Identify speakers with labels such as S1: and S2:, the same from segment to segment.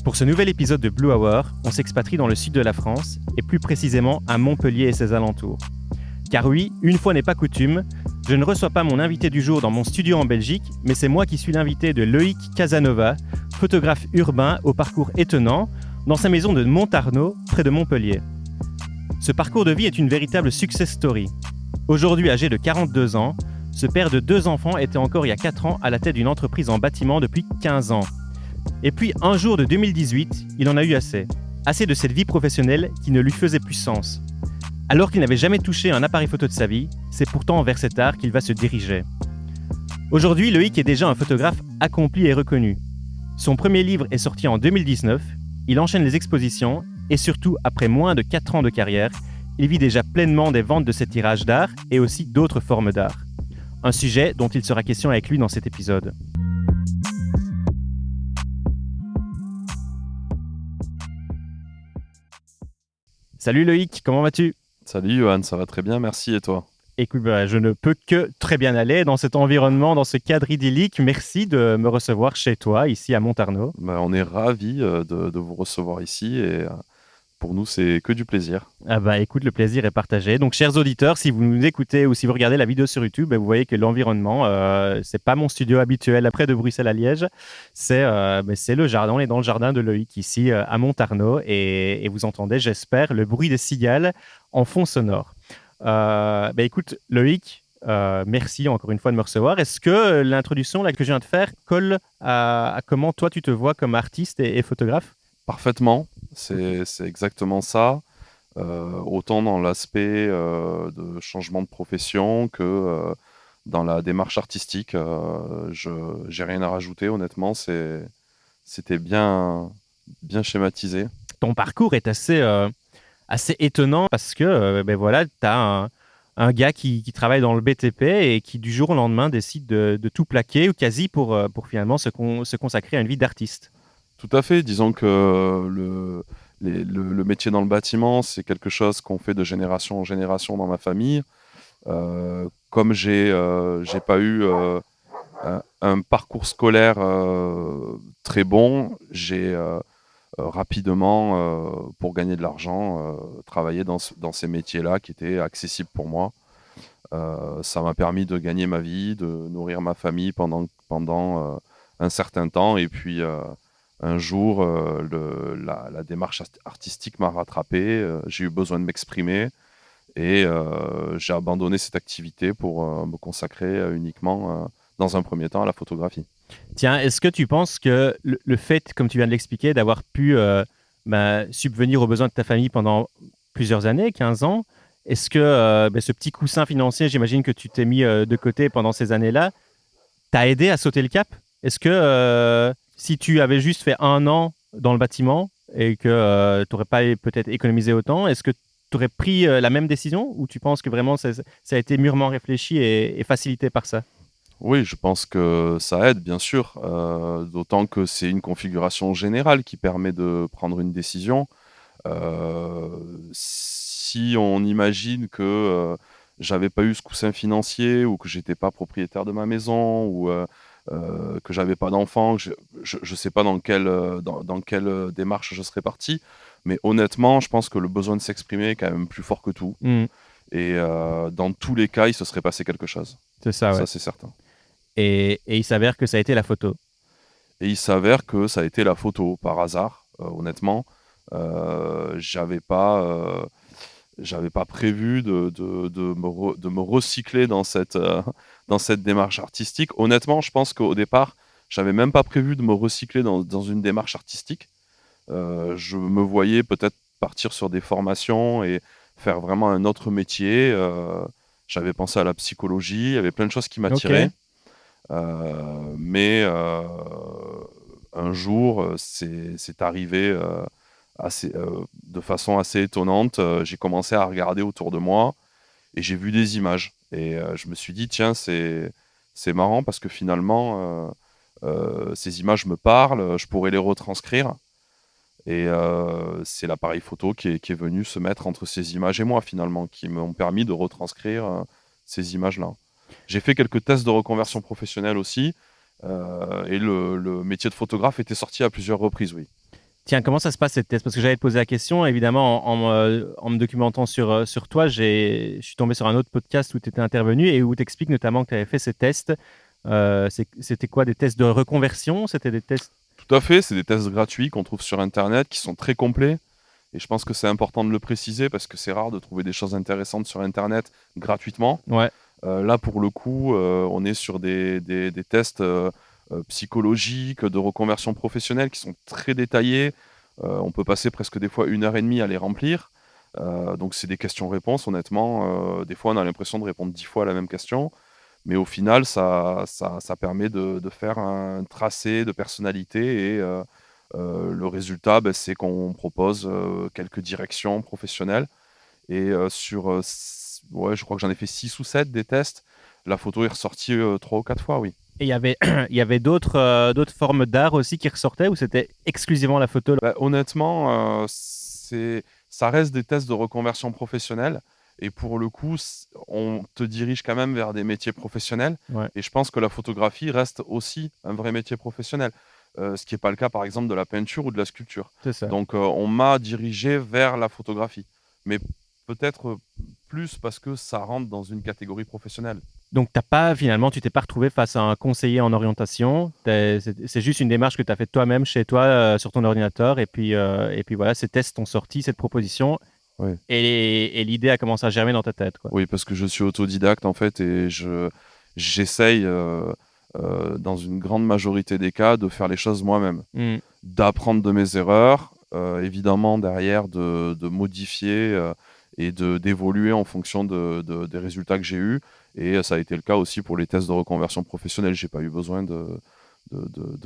S1: Pour ce nouvel épisode de Blue Hour, on s'expatrie dans le sud de la France, et plus précisément à Montpellier et ses alentours. Car oui, une fois n'est pas coutume, je ne reçois pas mon invité du jour dans mon studio en Belgique, mais c'est moi qui suis l'invité de Loïc Casanova, photographe urbain au parcours étonnant, dans sa maison de Montarnot, près de Montpellier. Ce parcours de vie est une véritable success story. Aujourd'hui âgé de 42 ans, ce père de 2 enfants était encore il y a 4 ans à la tête d'une entreprise en bâtiment depuis 15 ans. Et puis un jour de 2018, il en a eu assez. Assez de cette vie professionnelle qui ne lui faisait plus sens. Alors qu'il n'avait jamais touché un appareil photo de sa vie, c'est pourtant vers cet art qu'il va se diriger. Aujourd'hui, Loïc est déjà un photographe accompli et reconnu. Son premier livre est sorti en 2019, il enchaîne les expositions et surtout, après moins de 4 ans de carrière, il vit déjà pleinement des ventes de ses tirages d'art et aussi d'autres formes d'art. Un sujet dont il sera question avec lui dans cet épisode. Salut Loïc, comment vas-tu ?
S2: Salut Johan, ça va très bien, merci et toi ?
S1: Écoute, je ne peux que très bien aller dans cet environnement, dans ce cadre idyllique. Merci de me recevoir chez toi, ici à Montarnot.
S2: On est ravis de vous recevoir ici et pour nous, c'est que du plaisir.
S1: Écoute, le plaisir est partagé. Donc, chers auditeurs, si vous nous écoutez ou si vous regardez la vidéo sur YouTube, vous voyez que l'environnement, c'est pas mon studio habituel près de Bruxelles à Liège. C'est le jardin. On est dans le jardin de Loïc ici à Montarnot et vous entendez, j'espère, le bruit des cigales en fond sonore. Écoute, Loïc, merci encore une fois de me recevoir. Est-ce que l'introduction là, que je viens de faire colle à comment toi tu te vois comme artiste et photographe ?
S2: Parfaitement, c'est exactement ça. Autant dans l'aspect de changement de profession que dans la démarche artistique. J'ai rien à rajouter, honnêtement, c'était bien schématisé.
S1: Ton parcours est assez étonnant parce que tu as un gars qui travaille dans le BTP et qui du jour au lendemain décide de tout plaquer ou quasi pour finalement se consacrer à une vie d'artiste.
S2: Tout à fait, disons que le métier dans le bâtiment, c'est quelque chose qu'on fait de génération en génération dans ma famille. Comme j'ai pas eu un parcours scolaire très bon, j'ai rapidement, pour gagner de l'argent, travaillé dans ces métiers-là qui étaient accessibles pour moi. Ça m'a permis de gagner ma vie, de nourrir ma famille pendant un certain temps. Et puis, un jour, la démarche artistique m'a rattrapé. J'ai eu besoin de m'exprimer et j'ai abandonné cette activité pour me consacrer uniquement, dans un premier temps, à la photographie.
S1: Tiens, est-ce que tu penses que le fait, comme tu viens de l'expliquer, d'avoir pu subvenir aux besoins de ta famille pendant plusieurs années, 15 ans, est-ce que ce petit coussin financier, j'imagine que tu t'es mis de côté pendant ces années-là, t'a aidé à sauter le cap ? Est-ce que si tu avais juste fait 1 an dans le bâtiment et que tu n'aurais pas peut-être économisé autant, est-ce que tu aurais pris la même décision ou tu penses que vraiment ça a été mûrement réfléchi et facilité par ça ?
S2: Oui, je pense que ça aide, bien sûr, d'autant que c'est une configuration générale qui permet de prendre une décision. Si on imagine que j'avais pas eu ce coussin financier ou que j'étais pas propriétaire de ma maison ou que j'avais pas d'enfant, je sais pas dans quelle démarche je serais parti, mais honnêtement, je pense que le besoin de s'exprimer est quand même plus fort que tout. Et dans tous les cas, il se serait passé quelque chose.
S1: C'est ça, ouais.
S2: Ça, c'est certain.
S1: Et il s'avère que ça a été la photo.
S2: Et il s'avère que ça a été la photo, par hasard, honnêtement. J'avais pas prévu de me recycler dans cette démarche artistique. Honnêtement, je pense qu'au départ, j'avais même pas prévu de me recycler dans une démarche artistique. Je me voyais peut-être partir sur des formations et faire vraiment un autre métier. J'avais pensé à la psychologie, il y avait plein de choses qui m'attiraient.
S1: Okay.
S2: Mais un jour, c'est arrivé de façon assez étonnante. J'ai commencé à regarder autour de moi et j'ai vu des images. Et je me suis dit, tiens, c'est marrant parce que finalement, ces images me parlent, je pourrais les retranscrire. Et c'est l'appareil photo qui est venu se mettre entre ces images et moi, finalement, qui m'ont permis de retranscrire ces images-là. J'ai fait quelques tests de reconversion professionnelle aussi, et le métier de photographe était sorti à plusieurs reprises, oui.
S1: Tiens, comment ça se passe cette thèse? Parce que j'allais te poser la question, évidemment, en me documentant sur toi, je suis tombé sur un autre podcast où tu étais intervenu et où tu expliques notamment que tu avais fait ces tests. C'était quoi, des tests de reconversion? C'était des tests.
S2: Tout à fait, c'est des tests gratuits qu'on trouve sur Internet qui sont très complets. Et je pense que c'est important de le préciser parce que c'est rare de trouver des choses intéressantes sur Internet gratuitement.
S1: Ouais,
S2: Là, pour le coup, on est sur des tests psychologiques, de reconversion professionnelle qui sont très détaillés. On peut passer presque des fois 1 heure et demie à les remplir. Donc, c'est des questions-réponses, honnêtement. Des fois, on a l'impression de répondre 10 fois à la même question. Mais au final, ça permet de faire un tracé de personnalité et le résultat, ben, c'est qu'on propose quelques directions professionnelles. Et ouais, je crois que j'en ai fait 6 ou 7 des tests. La photo est ressortie 3 ou 4 fois, oui.
S1: et il y avait d'autres formes d'art aussi qui ressortaient ou c'était exclusivement la photo?
S2: Bah, honnêtement, ça reste des tests de reconversion professionnelle. Et pour le coup, on te dirige quand même vers des métiers professionnels.
S1: Ouais,
S2: Et je pense que la photographie reste aussi un vrai métier professionnel. Ce qui n'est pas le cas, par exemple, de la peinture ou de la sculpture.
S1: c'est ça.
S2: Donc, on m'a dirigé vers la photographie. Mais peut-être plus parce que ça rentre dans une catégorie professionnelle.
S1: Donc, finalement, tu t'es pas retrouvé face à un conseiller en orientation. C'est juste une démarche que tu as faite toi-même chez toi sur ton ordinateur. Et puis voilà, ces tests t'ont sorti cette proposition
S2: Oui.
S1: et l'idée a commencé à germer dans ta tête, quoi.
S2: Oui, parce que je suis autodidacte en fait et j'essaye, dans une grande majorité des cas, de faire les choses moi-même.
S1: Hmm.
S2: D'apprendre de mes erreurs, évidemment derrière de modifier et d'évoluer en fonction des résultats que j'ai eus. Et ça a été le cas aussi pour les tests de reconversion professionnelle. J'ai pas eu besoin de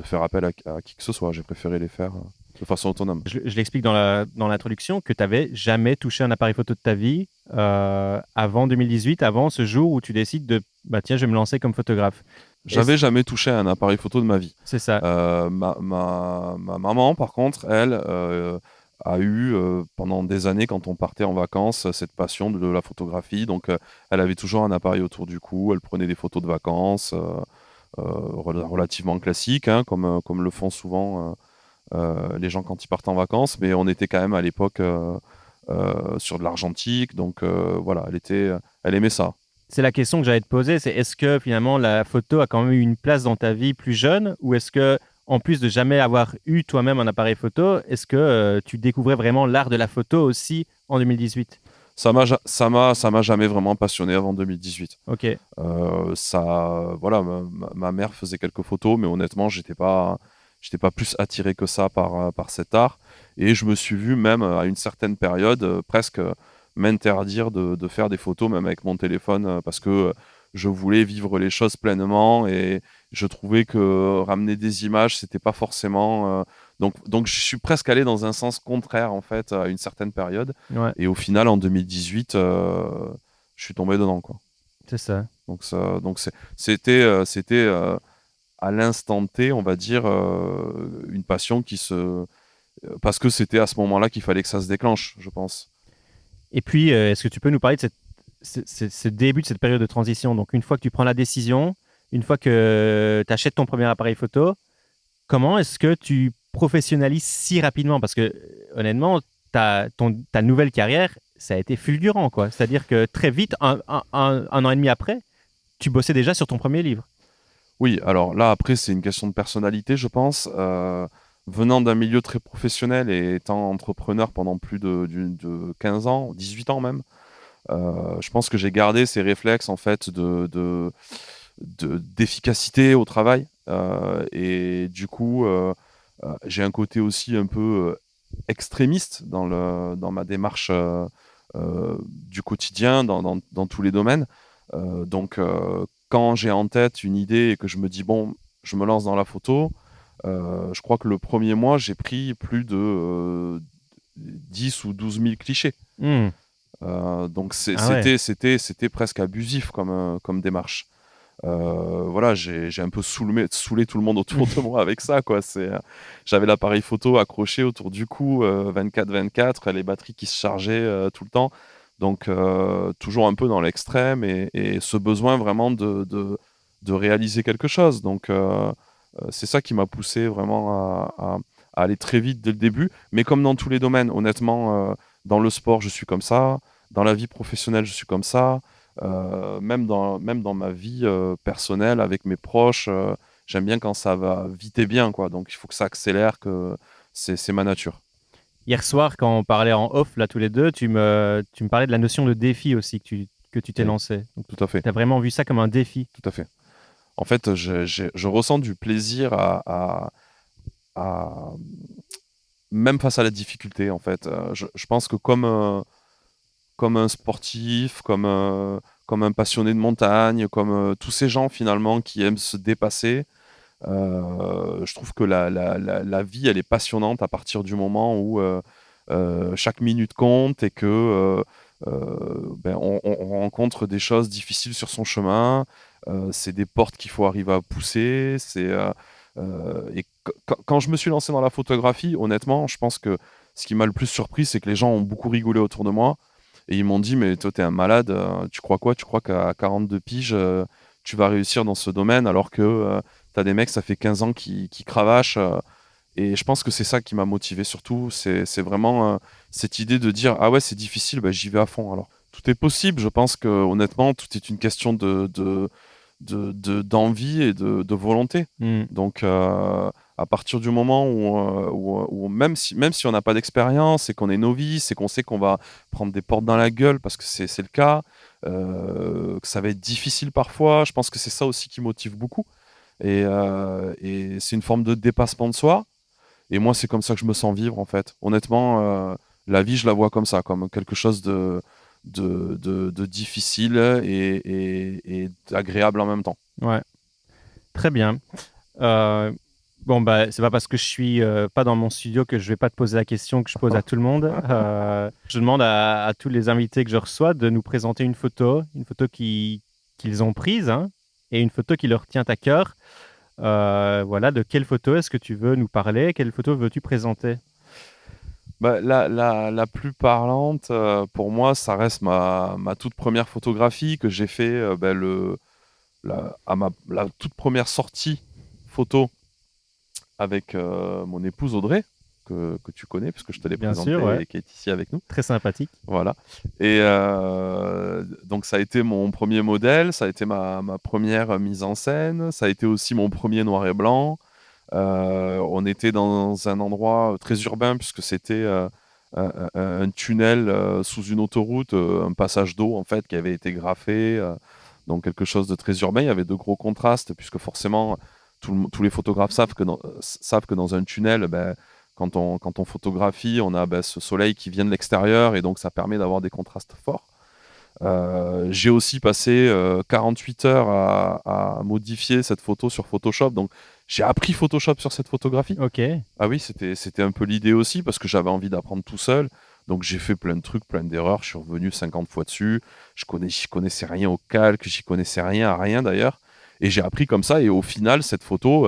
S2: faire appel à qui que ce soit. J'ai préféré les faire de façon autonome.
S1: Je l'explique dans l'introduction que tu n'avais jamais touché un appareil photo de ta vie avant 2018, avant ce jour où tu décides de, bah tiens, je vais me lancer comme photographe.
S2: J'avais jamais touché à un appareil photo de ma vie.
S1: C'est ça.
S2: Ma maman, par contre, elle, a eu pendant des années, quand on partait en vacances, cette passion de la photographie. Donc, elle avait toujours un appareil autour du cou. Elle prenait des photos de vacances relativement classiques, hein, comme le font souvent les gens quand ils partent en vacances. Mais on était quand même à l'époque sur de l'argentique. Donc, voilà, elle aimait ça.
S1: C'est la question que j'allais te poser, c'est est-ce que finalement la photo a quand même eu une place dans ta vie plus jeune ou est-ce que en plus de jamais avoir eu toi-même un appareil photo, est-ce que tu découvrais vraiment l'art de la photo aussi en 2018?
S2: Ça m'a jamais vraiment passionné avant 2018.
S1: Ok,
S2: Voilà, ma mère faisait quelques photos, mais honnêtement, j'étais pas plus attiré que ça par cet art. Et je me suis vu même à une certaine période presque m'interdire de faire des photos, même avec mon téléphone, parce que je voulais vivre les choses pleinement et je trouvais que ramener des images, c'était pas forcément. Donc, je suis presque allé dans un sens contraire en fait à une certaine période.
S1: ouais,
S2: Et au final, en 2018, je suis tombé dedans, quoi.
S1: c'est ça.
S2: C'était à l'instant T, on va dire, une passion parce que c'était à ce moment-là qu'il fallait que ça se déclenche, je pense.
S1: Et puis, est-ce que tu peux nous parler de ce début de cette période de transition? Donc, une fois que tu prends la décision, une fois que tu achètes ton premier appareil photo, comment est-ce que tu professionnalises si rapidement? Parce que honnêtement, ta nouvelle carrière, ça a été fulgurant, quoi. C'est-à-dire que très vite, un an et demi après, tu bossais déjà sur ton premier livre.
S2: Oui, alors là, après, c'est une question de personnalité, je pense. Venant d'un milieu très professionnel et étant entrepreneur pendant plus de 15 ans, 18 ans même, je pense que j'ai gardé ces réflexes, en fait, d'efficacité au travail. Et du coup, j'ai un côté aussi un peu extrémiste dans ma démarche du quotidien, dans tous les domaines. Donc, quand j'ai en tête une idée et que je me dis, bon, je me lance dans la photo, je crois que le premier mois, j'ai pris plus de 10 ou 12 000 clichés.
S1: Hmm.
S2: Donc,
S1: Ah ouais.
S2: c'était presque abusif comme démarche. Voilà, j'ai un peu saoulé tout le monde autour de moi avec ça, quoi. J'avais l'appareil photo accroché autour du cou 24/24, les batteries qui se chargeaient tout le temps. Donc, toujours un peu dans l'extrême et ce besoin vraiment de réaliser quelque chose. Donc, c'est ça qui m'a poussé vraiment à aller très vite dès le début. Mais comme dans tous les domaines, honnêtement, dans le sport, je suis comme ça. Dans la vie professionnelle, je suis comme ça. Même dans ma vie personnelle, avec mes proches, j'aime bien quand ça va vite et bien, quoi. Donc il faut que ça accélère, que c'est ma nature.
S1: Hier soir, quand on parlait en off, là, tous les deux, tu me parlais de la notion de défi aussi que tu t'es
S2: Oui,
S1: lancé. Donc,
S2: tout à fait,
S1: tu as vraiment vu ça comme un défi.
S2: tout à fait. En fait, je ressens du plaisir à- même face à la difficulté, en fait. Je pense que comme un sportif, comme un passionné de montagne, comme tous ces gens finalement qui aiment se dépasser, je trouve que la vie, elle est passionnante à partir du moment où chaque minute compte et que on rencontre des choses difficiles sur son chemin. C'est des portes qu'il faut arriver à pousser. Quand je me suis lancé dans la photographie, honnêtement, je pense que ce qui m'a le plus surpris, c'est que les gens ont beaucoup rigolé autour de moi. Et ils m'ont dit, mais toi, t'es un malade, tu crois quoi? Tu crois qu'à 42 piges, tu vas réussir dans ce domaine alors que t'as des mecs, ça fait 15 ans qui cravachent. Et je pense que c'est ça qui m'a motivé surtout. C'est vraiment cette idée de dire, ah ouais, c'est difficile, bah, j'y vais à fond. Alors, tout est possible. Je pense que honnêtement, tout est une question d'envie et de volonté.
S1: Hmm.
S2: Donc, à partir du moment où même si on n'a pas d'expérience et qu'on est novice et qu'on sait qu'on va prendre des portes dans la gueule parce que c'est le cas, que ça va être difficile parfois, je pense que c'est ça aussi qui motive beaucoup. Et c'est une forme de dépassement de soi. Et moi, c'est comme ça que je me sens vivre, en fait. Honnêtement, la vie, je la vois comme ça, comme quelque chose de difficile et d'agréable en même temps.
S1: Ouais, très bien. Euh, bon, bah, c'est pas parce que je suis pas dans mon studio que je vais pas te poser la question que je pose à tout le monde. Je demande à tous les invités que je reçois de nous présenter une photo qu'ils ont prise, hein, et une photo qui leur tient à cœur. Voilà, de quelle photo est-ce que tu veux nous parler? Quelle photo veux-tu présenter?
S2: Bah, la plus parlante, pour moi, ça reste ma toute première photographie que j'ai fait la toute première sortie photo avec mon épouse Audrey, que tu connais, puisque je te l'ai
S1: Bien sûr, ouais.
S2: présentée et qui est ici avec nous.
S1: Très sympathique.
S2: Voilà. Et donc, ça a été mon premier modèle, ça a été ma première mise en scène, ça a été aussi mon premier noir et blanc. On était dans un endroit très urbain, puisque c'était un tunnel sous une autoroute, un passage d'eau, en fait, qui avait été graffé. Donc, quelque chose de très urbain. Il y avait de gros contrastes, puisque forcément, tous les photographes savent que dans un tunnel, ben, quand on photographie, on a ce soleil qui vient de l'extérieur et donc ça permet d'avoir des contrastes forts. J'ai aussi passé 48 heures à modifier cette photo sur Photoshop. Donc j'ai appris Photoshop sur cette photographie.
S1: Ok.
S2: Ah oui, c'était un peu l'idée aussi parce que j'avais envie d'apprendre tout seul. Donc j'ai fait plein de trucs, plein d'erreurs. Je suis revenu 50 fois dessus. J'y connaissais rien au calque, j'y connaissais rien à rien d'ailleurs. Et j'ai appris comme ça. Et au final, cette photo,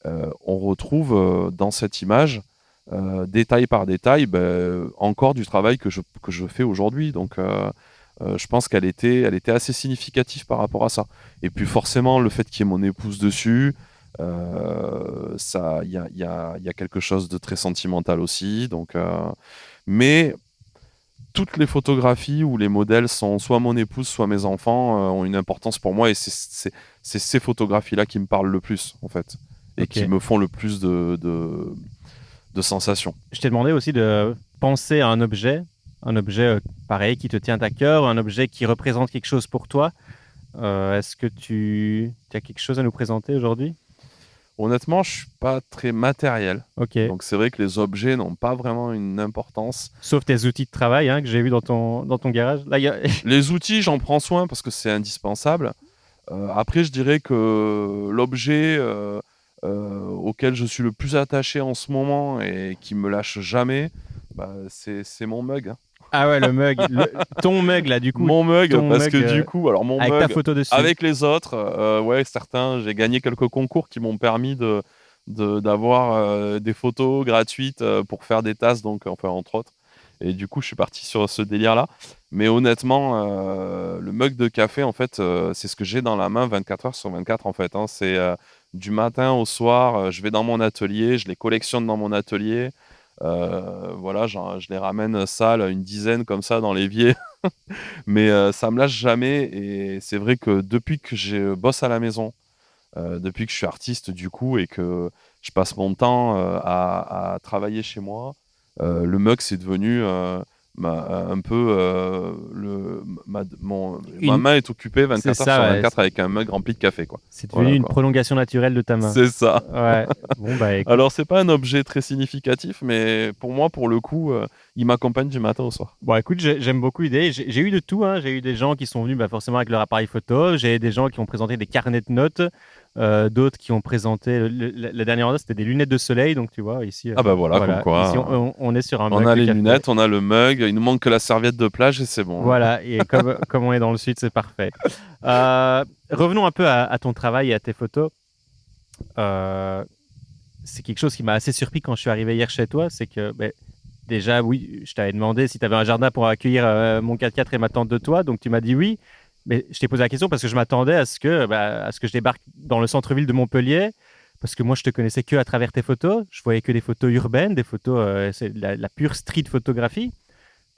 S2: on retrouve dans cette image, détail par détail, encore du travail que je fais aujourd'hui. Donc, je pense qu'elle était assez significative par rapport à ça. Et puis, forcément, le fait qu'il y ait mon épouse dessus, il y a quelque chose de très sentimental aussi. Donc, mais toutes les photographies où les modèles sont soit mon épouse, soit mes enfants, ont une importance pour moi. Et c'est ces photographies-là qui me parlent le plus, en fait, et
S1: Ok.
S2: qui me font le plus de sensations.
S1: Je t'ai demandé aussi de penser à un objet pareil qui te tient à cœur, un objet qui représente quelque chose pour toi. Est-ce que tu as quelque chose à nous présenter aujourd'hui?
S2: Honnêtement, je suis pas très matériel.
S1: Ok.
S2: Donc c'est vrai que les objets n'ont pas vraiment une importance.
S1: Sauf tes outils de travail, hein, que j'ai vu dans ton garage. Là,
S2: Les outils, j'en prends soin parce que c'est indispensable. Après, je dirais que l'objet auquel je suis le plus attaché en ce moment et qui me lâche jamais, c'est mon mug, hein.
S1: Ah ouais, le mug. Ton mug, là, du coup.
S2: Mon mug,
S1: Ton
S2: parce
S1: mug
S2: que du coup, alors mon
S1: avec ta
S2: mug,
S1: photo dessus.
S2: avec les autres, ouais, certains, j'ai gagné quelques concours qui m'ont permis d'avoir des photos gratuites pour faire des tasses, donc, enfin, entre autres. Et du coup, je suis parti sur ce délire-là. Mais honnêtement, le mug de café, en fait, c'est ce que j'ai dans la main 24 heures sur 24, en fait, hein. du matin au soir, je vais dans mon atelier, je les collectionne dans mon atelier. Voilà, je les ramène sales, une dizaine comme ça dans l'évier. Mais ça me lâche jamais. Et c'est vrai que depuis que je bosse à la maison, depuis que je suis artiste du coup et que je passe mon temps à travailler chez moi, le mug c'est devenu un peu ma
S1: Une...
S2: main est occupée
S1: C'est
S2: 24 heures
S1: ça,
S2: sur
S1: ouais.
S2: 24 avec un mug rempli de café quoi.
S1: C'est devenu
S2: Voilà
S1: une
S2: quoi.
S1: prolongation naturelle de ta main.
S2: C'est ça.
S1: Ouais. Bon, bah écoute.
S2: Alors c'est pas un objet très significatif, mais pour moi pour le coup, il m'accompagne du matin au soir.
S1: Bon, écoute, j'aime beaucoup l'idée. J'ai eu de tout, hein. J'ai eu des gens qui sont venus bah, forcément avec leur appareil photo. J'ai des gens qui ont présenté des carnets de notes. D'autres qui ont présenté. La dernière fois, c'était des lunettes de soleil. Donc, tu vois, ici,
S2: Ah bah voilà, comme
S1: voilà. Ici,
S2: quoi.
S1: on est sur un
S2: On
S1: mug
S2: a
S1: de
S2: les
S1: café.
S2: lunettes, on a le mug, il nous manque que la serviette de plage et c'est bon.
S1: Voilà. Et comme on est dans le sud, c'est parfait. Revenons un peu à ton travail et à tes photos. C'est quelque chose qui m'a assez surpris quand je suis arrivé hier chez toi. C'est que, ben, déjà, oui, je t'avais demandé si tu avais un jardin pour accueillir mon 4x4 et ma tente de toi. Donc, tu m'as dit oui. Mais je t'ai posé la question parce que je m'attendais à ce que je débarque dans le centre-ville de Montpellier. Parce que moi, je te connaissais que à travers tes photos. Je voyais que des photos urbaines, des photos, c'est la pure street photographie.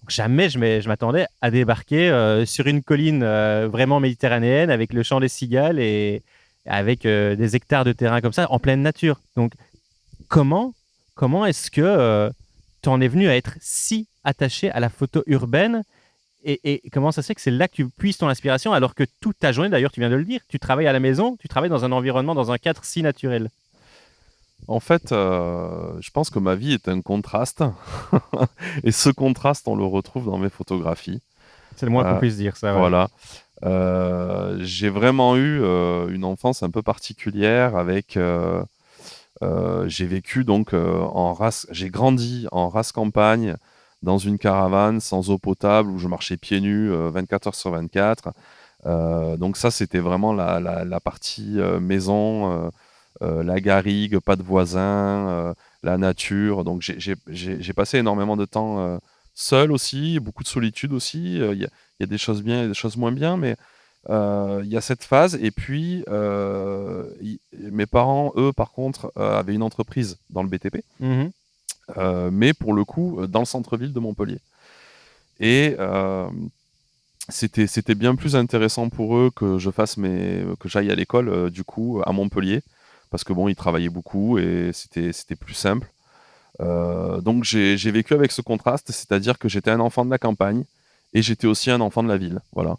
S1: Donc, jamais je m'attendais à débarquer sur une colline vraiment méditerranéenne avec le chant des cigales et avec des hectares de terrain comme ça en pleine nature. Donc, comment, comment est-ce que tu en es venu à être si attaché à la photo urbaine et comment ça se fait que c'est là que tu puisses ton inspiration alors que toute ta journée, d'ailleurs, tu viens de le dire, tu travailles à la maison, tu travailles dans un environnement, dans un cadre si naturel.
S2: En fait, je pense que ma vie est un contraste. Et ce contraste, on le retrouve dans mes photographies.
S1: C'est le moins qu'on
S2: Euh,
S1: puisse dire, ça, ouais.
S2: voilà. J'ai vraiment eu une enfance un peu particulière avec. J'ai vécu donc en race. J'ai grandi en race campagne dans une caravane sans eau potable où je marchais pieds nus 24 heures sur 24. Donc ça, c'était vraiment la partie maison, la garrigue, pas de voisins, la nature. Donc j'ai passé énormément de temps seul aussi, beaucoup de solitude aussi. Il y a des choses bien et des choses moins bien, mais il y a cette phase. Et puis, mes parents, eux, par contre, avaient une entreprise dans le BTP,
S1: Mhm.
S2: mais pour le coup, dans le centre-ville de Montpellier. Et c'était bien plus intéressant pour eux que que j'aille à l'école, du coup, à Montpellier, parce que bon, ils travaillaient beaucoup et c'était plus simple. Donc j'ai vécu avec ce contraste, c'est-à-dire que j'étais un enfant de la campagne et j'étais aussi un enfant de la ville. Voilà.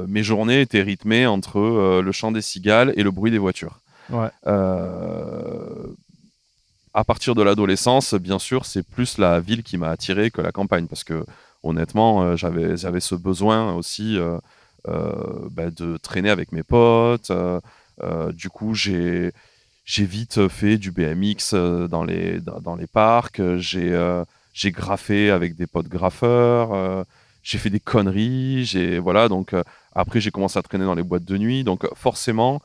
S2: Mes journées étaient rythmées entre le chant des cigales et le bruit des voitures.
S1: Ouais.
S2: À partir de l'adolescence, bien sûr, c'est plus la ville qui m'a attiré que la campagne, parce que honnêtement, j'avais ce besoin aussi de traîner avec mes potes. Du coup, j'ai vite fait du BMX dans les parcs. J'ai graffé avec des potes graffeurs. J'ai fait des conneries. Voilà, donc après, j'ai commencé à traîner dans les boîtes de nuit. Donc forcément,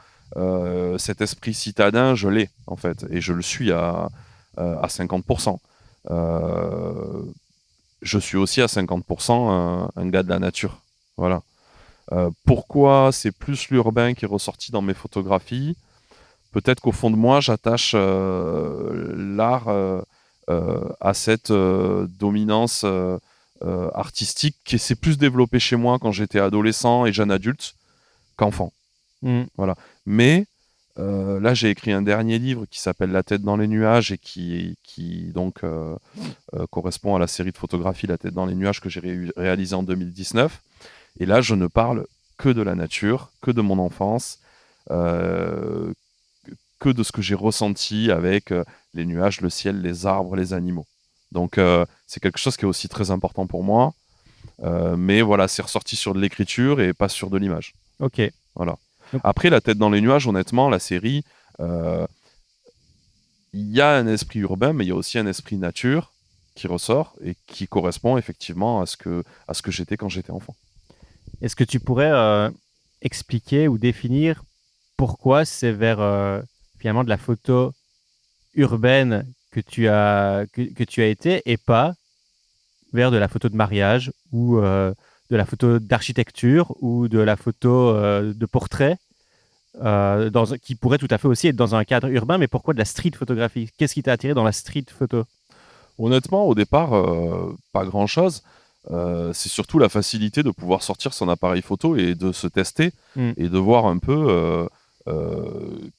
S2: cet esprit citadin, je l'ai en fait, et je le suis à 50%. Je suis aussi à 50% un gars de la nature. Voilà. Pourquoi c'est plus l'urbain qui est ressorti dans mes photographies? Peut-être qu'au fond de moi, j'attache l'art à cette dominance artistique qui s'est plus développée chez moi quand j'étais adolescent et jeune adulte qu'enfant.
S1: Mhm.
S2: Voilà. Mais là, j'ai écrit un dernier livre qui s'appelle La tête dans les nuages et qui donc correspond à la série de photographies La tête dans les nuages que j'ai réalisé en 2019. Et là, je ne parle que de la nature, que de mon enfance, euh, que de ce que j'ai ressenti avec les nuages, le ciel, les arbres, les animaux. Donc, c'est quelque chose qui est aussi très important pour moi. Mais voilà, c'est ressorti sur de l'écriture et pas sur de l'image.
S1: Ok.
S2: Voilà.
S1: Donc,
S2: Après, La tête dans les nuages, honnêtement, la série, euh, il y a un esprit urbain, mais il y a aussi un esprit nature qui ressort et qui correspond effectivement à ce que j'étais quand j'étais enfant.
S1: est-ce que tu pourrais expliquer ou définir pourquoi c'est vers finalement de la photo urbaine que tu as été et pas vers de la photo de mariage ou de la photo d'architecture ou de la photo de portrait. qui pourrait tout à fait aussi être dans un cadre urbain, mais pourquoi de la street photographie? Qu'est-ce qui t'a attiré dans la street photo?
S2: Honnêtement, au départ, pas grand-chose. C'est surtout la facilité de pouvoir sortir son appareil photo et de se tester
S1: Mm.
S2: et de voir un peu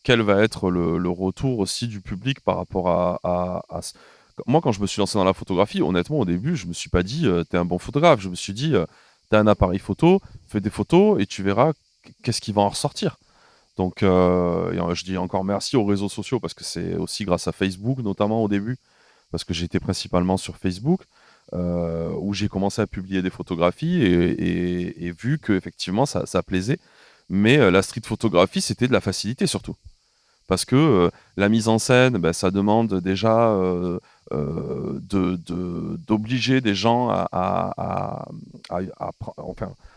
S2: quel va être le retour aussi du public par rapport Moi, quand je me suis lancé dans la photographie, honnêtement, au début, je me suis pas dit t'es un bon photographe. Je me suis dit t'as un appareil photo, fais des photos et tu verras qu'est-ce qui va en ressortir. Donc, je dis encore merci aux réseaux sociaux parce que c'est aussi grâce à Facebook, notamment au début, parce que j'étais principalement sur Facebook, où j'ai commencé à publier des photographies et vu qu'effectivement ça plaisait. Mais la street photographie, c'était de la facilité surtout. Parce que la mise en scène, ben, ça demande déjà d'obliger des gens enfin,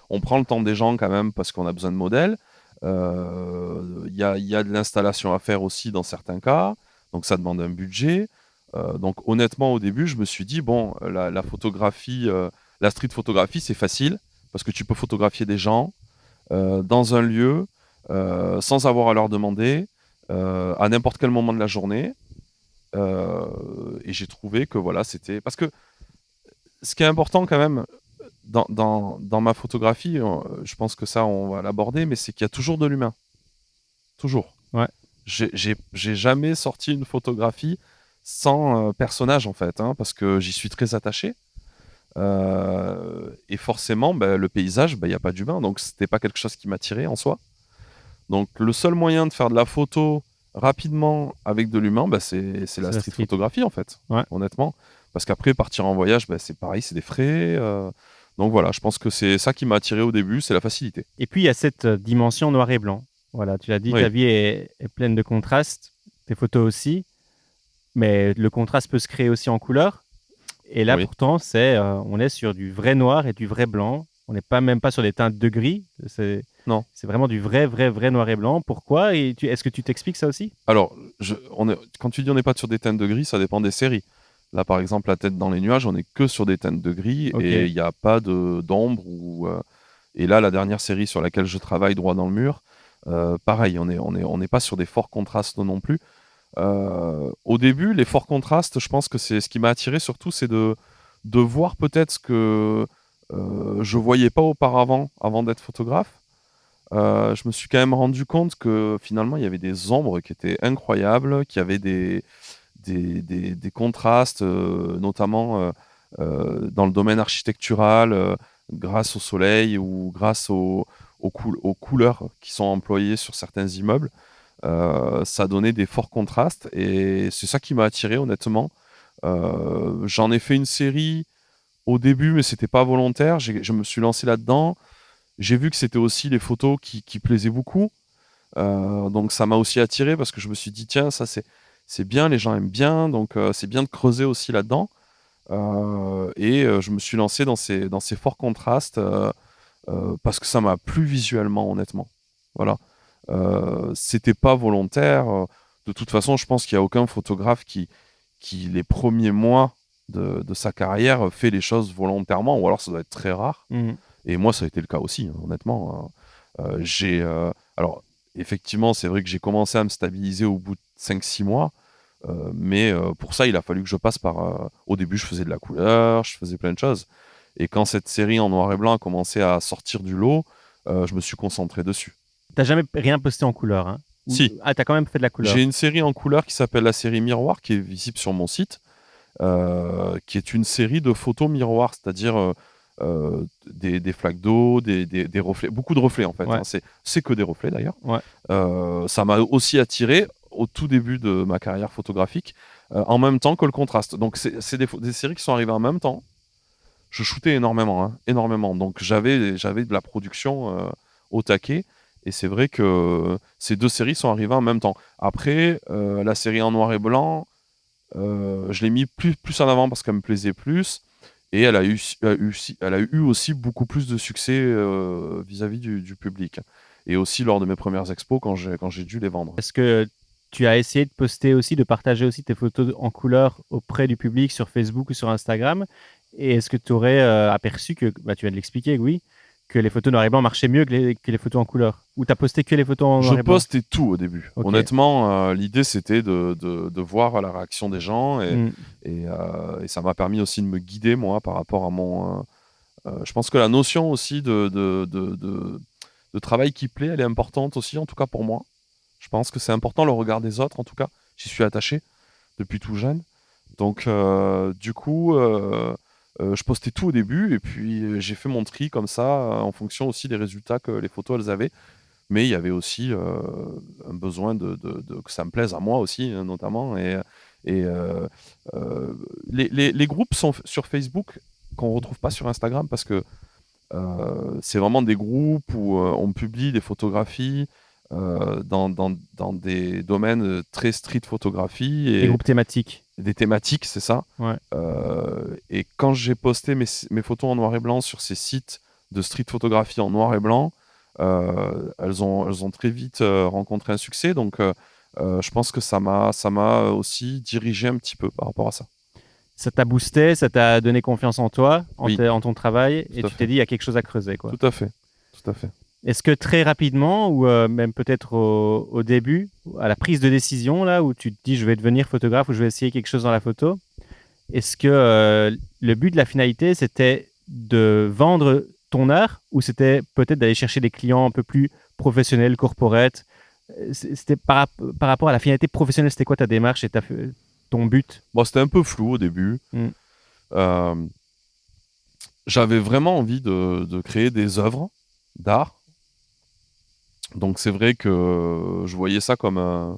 S2: on prend le temps des gens quand même parce qu'on a besoin de modèles. Il y a de l'installation à faire aussi dans certains cas, donc ça demande un budget. Donc honnêtement, au début, je me suis dit, bon, la photographie, la street photographie, c'est facile parce que tu peux photographier des gens dans un lieu sans avoir à leur demander à n'importe quel moment de la journée. Et j'ai trouvé que voilà, c'était... Parce que ce qui est important quand même dans ma photographie, je pense que ça, on va l'aborder, mais c'est qu'il y a toujours de l'humain. Toujours.
S1: Ouais.
S2: J'ai jamais sorti une photographie sans personnage, en fait, hein, parce que j'y suis très attaché. Et forcément, bah, le paysage, bah, il n'y a pas d'humain, donc c'était pas quelque chose qui m'attirait en soi. Donc le seul moyen de faire de la photo rapidement avec de l'humain, bah, c'est la street photographie, en fait,
S1: Ouais.
S2: honnêtement. Parce qu'après, partir en voyage, bah, c'est pareil, c'est des frais. Donc voilà, je pense que c'est ça qui m'a attiré au début, c'est la facilité.
S1: Et puis, il y a cette dimension noir et blanc. Voilà, tu l'as dit,
S2: Oui.
S1: ta vie est pleine de contrastes, tes photos aussi, mais le contraste peut se créer aussi en couleur. Et là,
S2: Oui.
S1: pourtant, on est sur du vrai noir et du vrai blanc. On n'est même pas sur des teintes de gris.
S2: Non.
S1: C'est vraiment du vrai noir et blanc. Pourquoi? Et est-ce que tu t'expliques ça aussi?
S2: Alors, quand tu dis on n'est pas sur des teintes de gris, ça dépend des séries. Là, par exemple, La tête dans les nuages, on n'est que sur des teintes de gris et il n'y a pas d'ombre. Et là, la dernière série sur laquelle je travaille, Droit dans le mur, pareil, on n'est pas sur des forts contrastes non plus. Au début, les forts contrastes, je pense que c'est ce qui m'a attiré surtout, c'est de voir peut-être ce que je voyais pas auparavant, avant d'être photographe. Je me suis quand même rendu compte que finalement, il y avait des ombres qui étaient incroyables, qu'il y avait des contrastes, notamment dans le domaine architectural, grâce au soleil ou grâce aux couleurs qui sont employées sur certains immeubles. Ça donnait des forts contrastes et c'est ça qui m'a attiré honnêtement. J'en ai fait une série au début, mais c'était pas volontaire. Je me suis lancé là-dedans. J'ai vu que c'était aussi les photos qui plaisaient beaucoup. Donc ça m'a aussi attiré parce que je me suis dit, tiens, ça c'est bien, les gens aiment bien, donc c'est bien de creuser aussi là-dedans. Je me suis lancé dans ces forts contrastes parce que ça m'a plu visuellement, honnêtement. Voilà. C'était pas volontaire. De toute façon, je pense qu'il n'y a aucun photographe qui les premiers mois de sa carrière, fait les choses volontairement, ou alors ça doit être très rare.
S1: Mmh.
S2: Et moi, ça a été le cas aussi, hein, honnêtement. Alors, effectivement, c'est vrai que j'ai commencé à me stabiliser au bout de 5-6 mois, mais pour ça, il a fallu que je passe par... Au début, je faisais de la couleur, je faisais plein de choses. Et quand cette série en noir et blanc a commencé à sortir du lot, je me suis concentré dessus.
S1: T'as jamais rien posté en couleur, hein?
S2: Si.
S1: Ah, t'as quand même fait de la couleur.
S2: J'ai une série en couleur qui s'appelle la série Miroir, qui est visible sur mon site, qui est une série de photos miroirs, c'est-à-dire des flaques d'eau, des reflets, beaucoup de reflets en fait.
S1: Ouais.
S2: Hein, c'est que des reflets d'ailleurs.
S1: Ouais.
S2: Ça m'a aussi attiré au tout début de ma carrière photographique, en même temps que le contraste. Donc c'est des séries qui sont arrivées en même temps. Je shootais énormément, hein, énormément. Donc j'avais de la production au taquet. Et c'est vrai que ces deux séries sont arrivées en même temps. Après, la série en noir et blanc, je l'ai mis plus en avant parce qu'elle me plaisait plus. Et elle a eu aussi beaucoup plus de succès vis-à-vis du public. Et aussi lors de mes premières expos, quand j'ai dû les vendre.
S1: Est-ce que tu as essayé de poster aussi, de partager aussi tes photos en couleur auprès du public sur Facebook ou sur Instagram? Et est-ce que tu aurais aperçu que, bah, tu viens de l'expliquer, oui, que les photos noir et blanc marchaient mieux que les photos en couleur? Ou tu as posté que les photos en noir et
S2: Je
S1: blanc?
S2: postais tout au début.
S1: Ok.
S2: Honnêtement, l'idée c'était de voir la réaction des gens et ça m'a permis aussi de me guider moi par rapport à mon. Je pense que la notion aussi de travail qui plaît, elle est importante aussi, en tout cas pour moi. Je pense que c'est important le regard des autres, en tout cas. J'y suis attaché depuis tout jeune. Donc, du coup, je postais tout au début et puis j'ai fait mon tri comme ça en fonction aussi des résultats que les photos elles avaient. Mais il y avait aussi un besoin que ça me plaise à moi aussi, hein, notamment. Et les groupes sont sur Facebook qu'on ne retrouve pas sur Instagram parce que c'est vraiment des groupes où on publie des photographies dans des domaines très street photographie
S1: Les
S2: et
S1: groupes thématiques.
S2: des thématiques, c'est ça.
S1: Ouais.
S2: Et quand j'ai posté mes photos en noir et blanc sur ces sites de street photographie en noir et blanc, elles ont très vite rencontré un succès. Donc, je pense que ça m'a aussi dirigé un petit peu par rapport à ça.
S1: Ça t'a boosté, ça t'a donné confiance en toi,
S2: Oui.
S1: en ton travail, et
S2: Tout à
S1: tu
S2: fait.
S1: t'es dit, il y a quelque chose à creuser, quoi.
S2: Tout à fait. Tout à fait.
S1: Est-ce que très rapidement, ou même peut-être au début, à la prise de décision, là, où tu te dis, je vais devenir photographe ou je vais essayer quelque chose dans la photo, est-ce que le but de la finalité, c'était de vendre ton art ou c'était peut-être d'aller chercher des clients un peu plus professionnels, corporate? C'était par rapport à la finalité professionnelle, c'était quoi ta démarche et ton but?
S2: Bon, c'était un peu flou au début. Euh, J'avais vraiment envie de créer des œuvres d'art. Donc c'est vrai que je voyais ça comme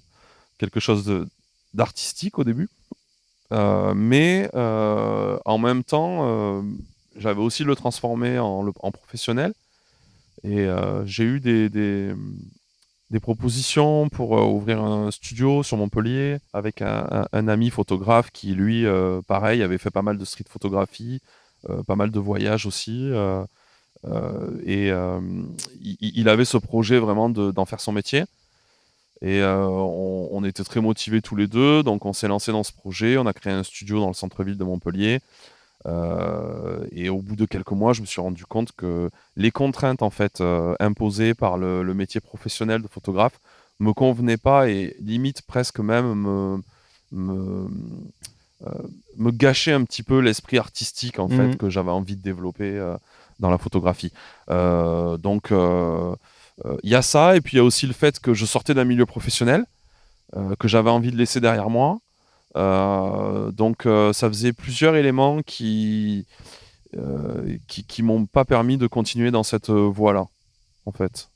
S2: quelque chose d'artistique au début. Mais en même temps, j'avais aussi le transformer en professionnel. Et j'ai eu des propositions pour ouvrir un studio sur Montpellier avec un ami photographe qui, lui, pareil, avait fait pas mal de street photographie, pas mal de voyages aussi. Et il avait ce projet vraiment d'en faire son métier. Et on était très motivés tous les deux, donc on s'est lancé dans ce projet. On a créé un studio dans le centre-ville de Montpellier. Et au bout de quelques mois, je me suis rendu compte que les contraintes en fait imposées par le métier professionnel de photographe me convenaient pas et limite presque même me, euh, me gâchaient un petit peu l'esprit artistique en fait que j'avais envie de développer dans la photographie. Donc il y a ça et puis il y a aussi le fait que je sortais d'un milieu professionnel que j'avais envie de laisser derrière moi. Donc ça faisait plusieurs éléments qui m'ont pas permis de continuer dans cette voie-là, en fait,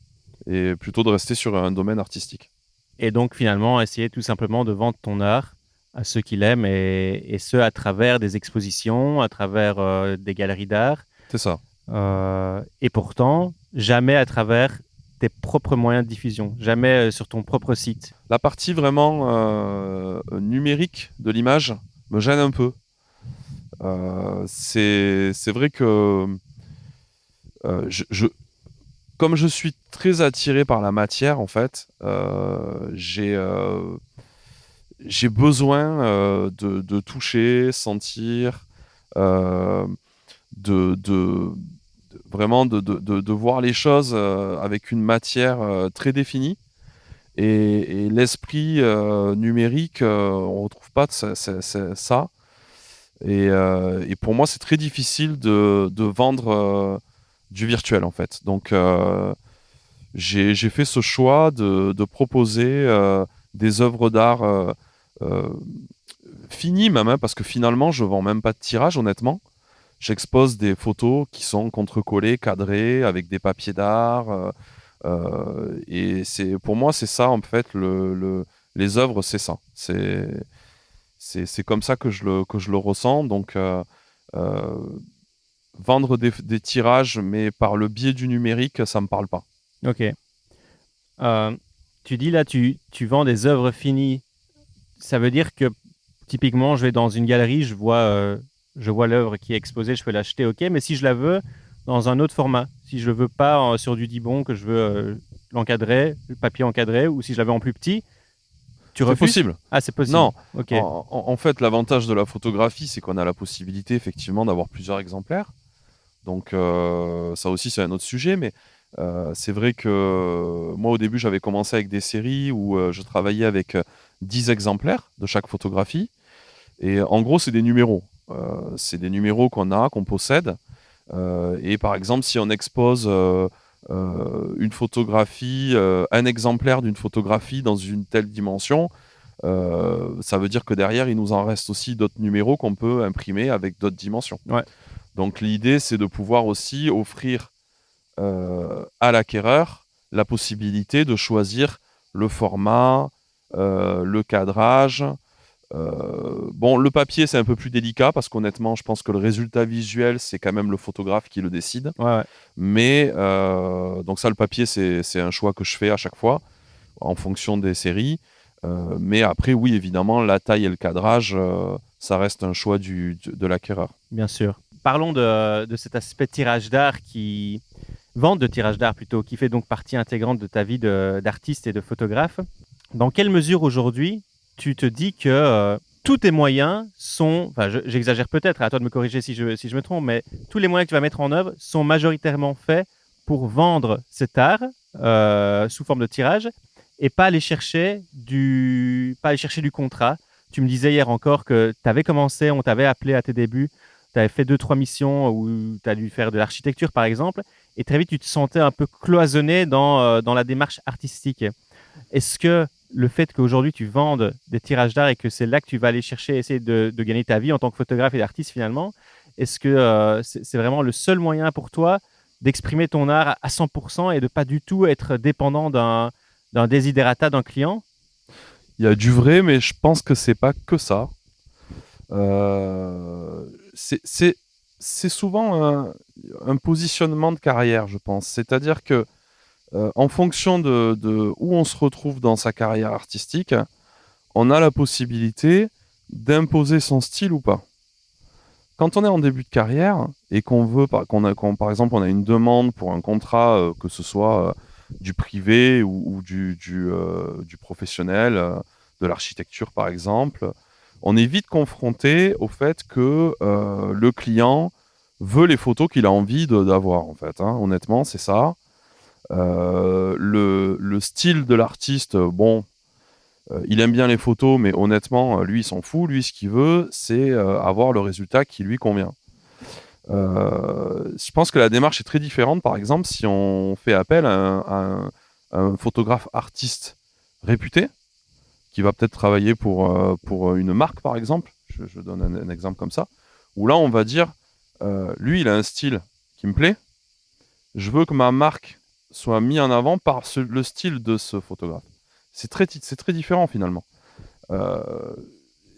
S2: et plutôt de rester sur un domaine artistique.
S1: Et donc finalement, essayer tout simplement de vendre ton art à ceux qui l'aiment et ce à travers des expositions, à travers des galeries d'art.
S2: C'est ça.
S1: Et pourtant, jamais à travers tes propres moyens de diffusion, jamais sur ton propre site.
S2: La partie vraiment numérique de l'image me gêne un peu. C'est vrai que comme je suis très attiré par la matière, en fait, j'ai besoin de toucher, sentir, vraiment de voir les choses avec une matière très définie. Et l'esprit numérique, on ne retrouve pas ça. Et pour moi, c'est très difficile de vendre du virtuel, en fait. Donc, j'ai fait ce choix de proposer des œuvres d'art finies, même, hein, parce que finalement, je ne vends même pas de tirage, honnêtement. J'expose des photos qui sont contre-collées, cadrées, avec des papiers d'art. Et pour moi, c'est ça, en fait, les œuvres, c'est ça. C'est comme ça que je le ressens. Donc, vendre des tirages, mais par le biais du numérique, ça ne me parle pas.
S1: Ok. Tu dis là, tu vends des œuvres finies. Ça veut dire que typiquement, je vais dans une galerie, je vois l'œuvre qui est exposée, je peux l'acheter, ok. Mais si je la veux dans un autre format, si je ne le veux pas sur du Dibond, que je veux l'encadrer, le papier encadré, ou si je la veux en plus petit, tu refuses?
S2: C'est possible.
S1: Ah, c'est possible.
S2: Non.
S1: Okay.
S2: En fait, l'avantage de la photographie, c'est qu'on a la possibilité effectivement d'avoir plusieurs exemplaires. Donc ça aussi, c'est un autre sujet, mais c'est vrai que moi, au début, j'avais commencé avec des séries où je travaillais avec 10 exemplaires de chaque photographie. Et en gros, c'est des numéros. C'est des numéros qu'on possède. Et par exemple, si on expose une photographie, un exemplaire d'une photographie dans une telle dimension, ça veut dire que derrière, il nous en reste aussi d'autres numéros qu'on peut imprimer avec d'autres dimensions.
S1: Ouais.
S2: Donc l'idée, c'est de pouvoir aussi offrir à l'acquéreur la possibilité de choisir le format, le cadrage. Bon, le papier, c'est un peu plus délicat parce qu'honnêtement, je pense que le résultat visuel, c'est quand même le photographe qui le décide.
S1: Ouais.
S2: Mais donc ça, le papier, c'est un choix que je fais à chaque fois en fonction des séries. Mais après, oui, évidemment, la taille et le cadrage, ça reste un choix de l'acquéreur.
S1: Bien sûr. Parlons de cet aspect tirage d'art vente de tirage d'art plutôt, qui fait donc partie intégrante de ta vie d'artiste et de photographe. Dans quelle mesure aujourd'hui tu te dis que tous tes moyens sont, enfin j'exagère peut-être, à toi de me corriger si je me trompe, mais tous les moyens que tu vas mettre en œuvre sont majoritairement faits pour vendre cet art sous forme de tirage et pas aller chercher du contrat. Tu me disais hier encore que tu avais commencé, on t'avait appelé à tes débuts, tu avais fait 2-3 missions où tu as dû faire de l'architecture par exemple, et très vite tu te sentais un peu cloisonné dans la démarche artistique. Est-ce que le fait qu'aujourd'hui tu vendes des tirages d'art et que c'est là que tu vas aller chercher, essayer de gagner ta vie en tant que photographe et d'artiste finalement, est-ce que c'est vraiment le seul moyen pour toi d'exprimer ton art à 100% et de pas du tout être dépendant d'un desiderata d'un client?
S2: Il y a du vrai, mais je pense que c'est pas que ça. C'est souvent un positionnement de carrière, je pense. C'est-à-dire que en fonction de où on se retrouve dans sa carrière artistique, on a la possibilité d'imposer son style ou pas. Quand on est en début de carrière et qu'on veut, par exemple, on a une demande pour un contrat, que ce soit du privé ou du professionnel, de l'architecture par exemple, on est vite confronté au fait que le client veut les photos qu'il a envie d'avoir, en fait. Hein. Honnêtement, c'est ça. Le style de l'artiste, bon, il aime bien les photos, mais honnêtement, lui, il s'en fout. Lui, ce qu'il veut, c'est avoir le résultat qui lui convient. Je pense que la démarche est très différente, par exemple, si on fait appel à un photographe artiste réputé, qui va peut-être travailler pour une marque, par exemple. Je donne un exemple comme ça. Où là, on va dire, lui, il a un style qui me plaît. Je veux que ma marque soit mise en avant par le style de ce photographe. C'est très différent, finalement.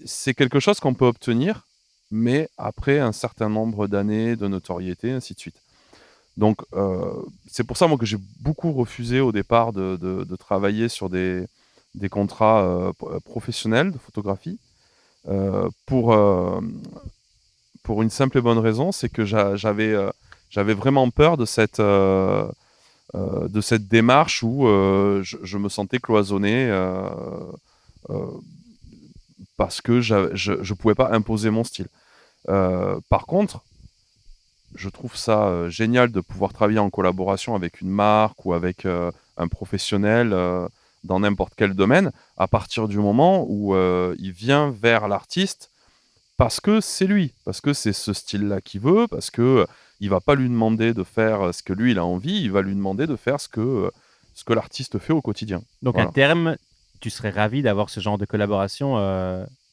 S2: C'est quelque chose qu'on peut obtenir, mais après un certain nombre d'années de notoriété, ainsi de suite. Donc, c'est pour ça, moi, que j'ai beaucoup refusé au départ de travailler sur des contrats professionnels de photographie pour une simple et bonne raison, c'est que j'avais vraiment peur de cette démarche où je me sentais cloisonné euh, parce que je ne pouvais pas imposer mon style. Par contre, je trouve ça génial de pouvoir travailler en collaboration avec une marque ou avec un professionnel dans n'importe quel domaine, à partir du moment où il vient vers l'artiste parce que c'est lui, parce que c'est ce style-là qu'il veut, parce que il va pas lui demander de faire ce que lui il a envie, il va lui demander de faire ce que l'artiste fait au quotidien.
S1: Donc
S2: Voilà.
S1: à terme, tu serais ravi d'avoir ce genre de collaboration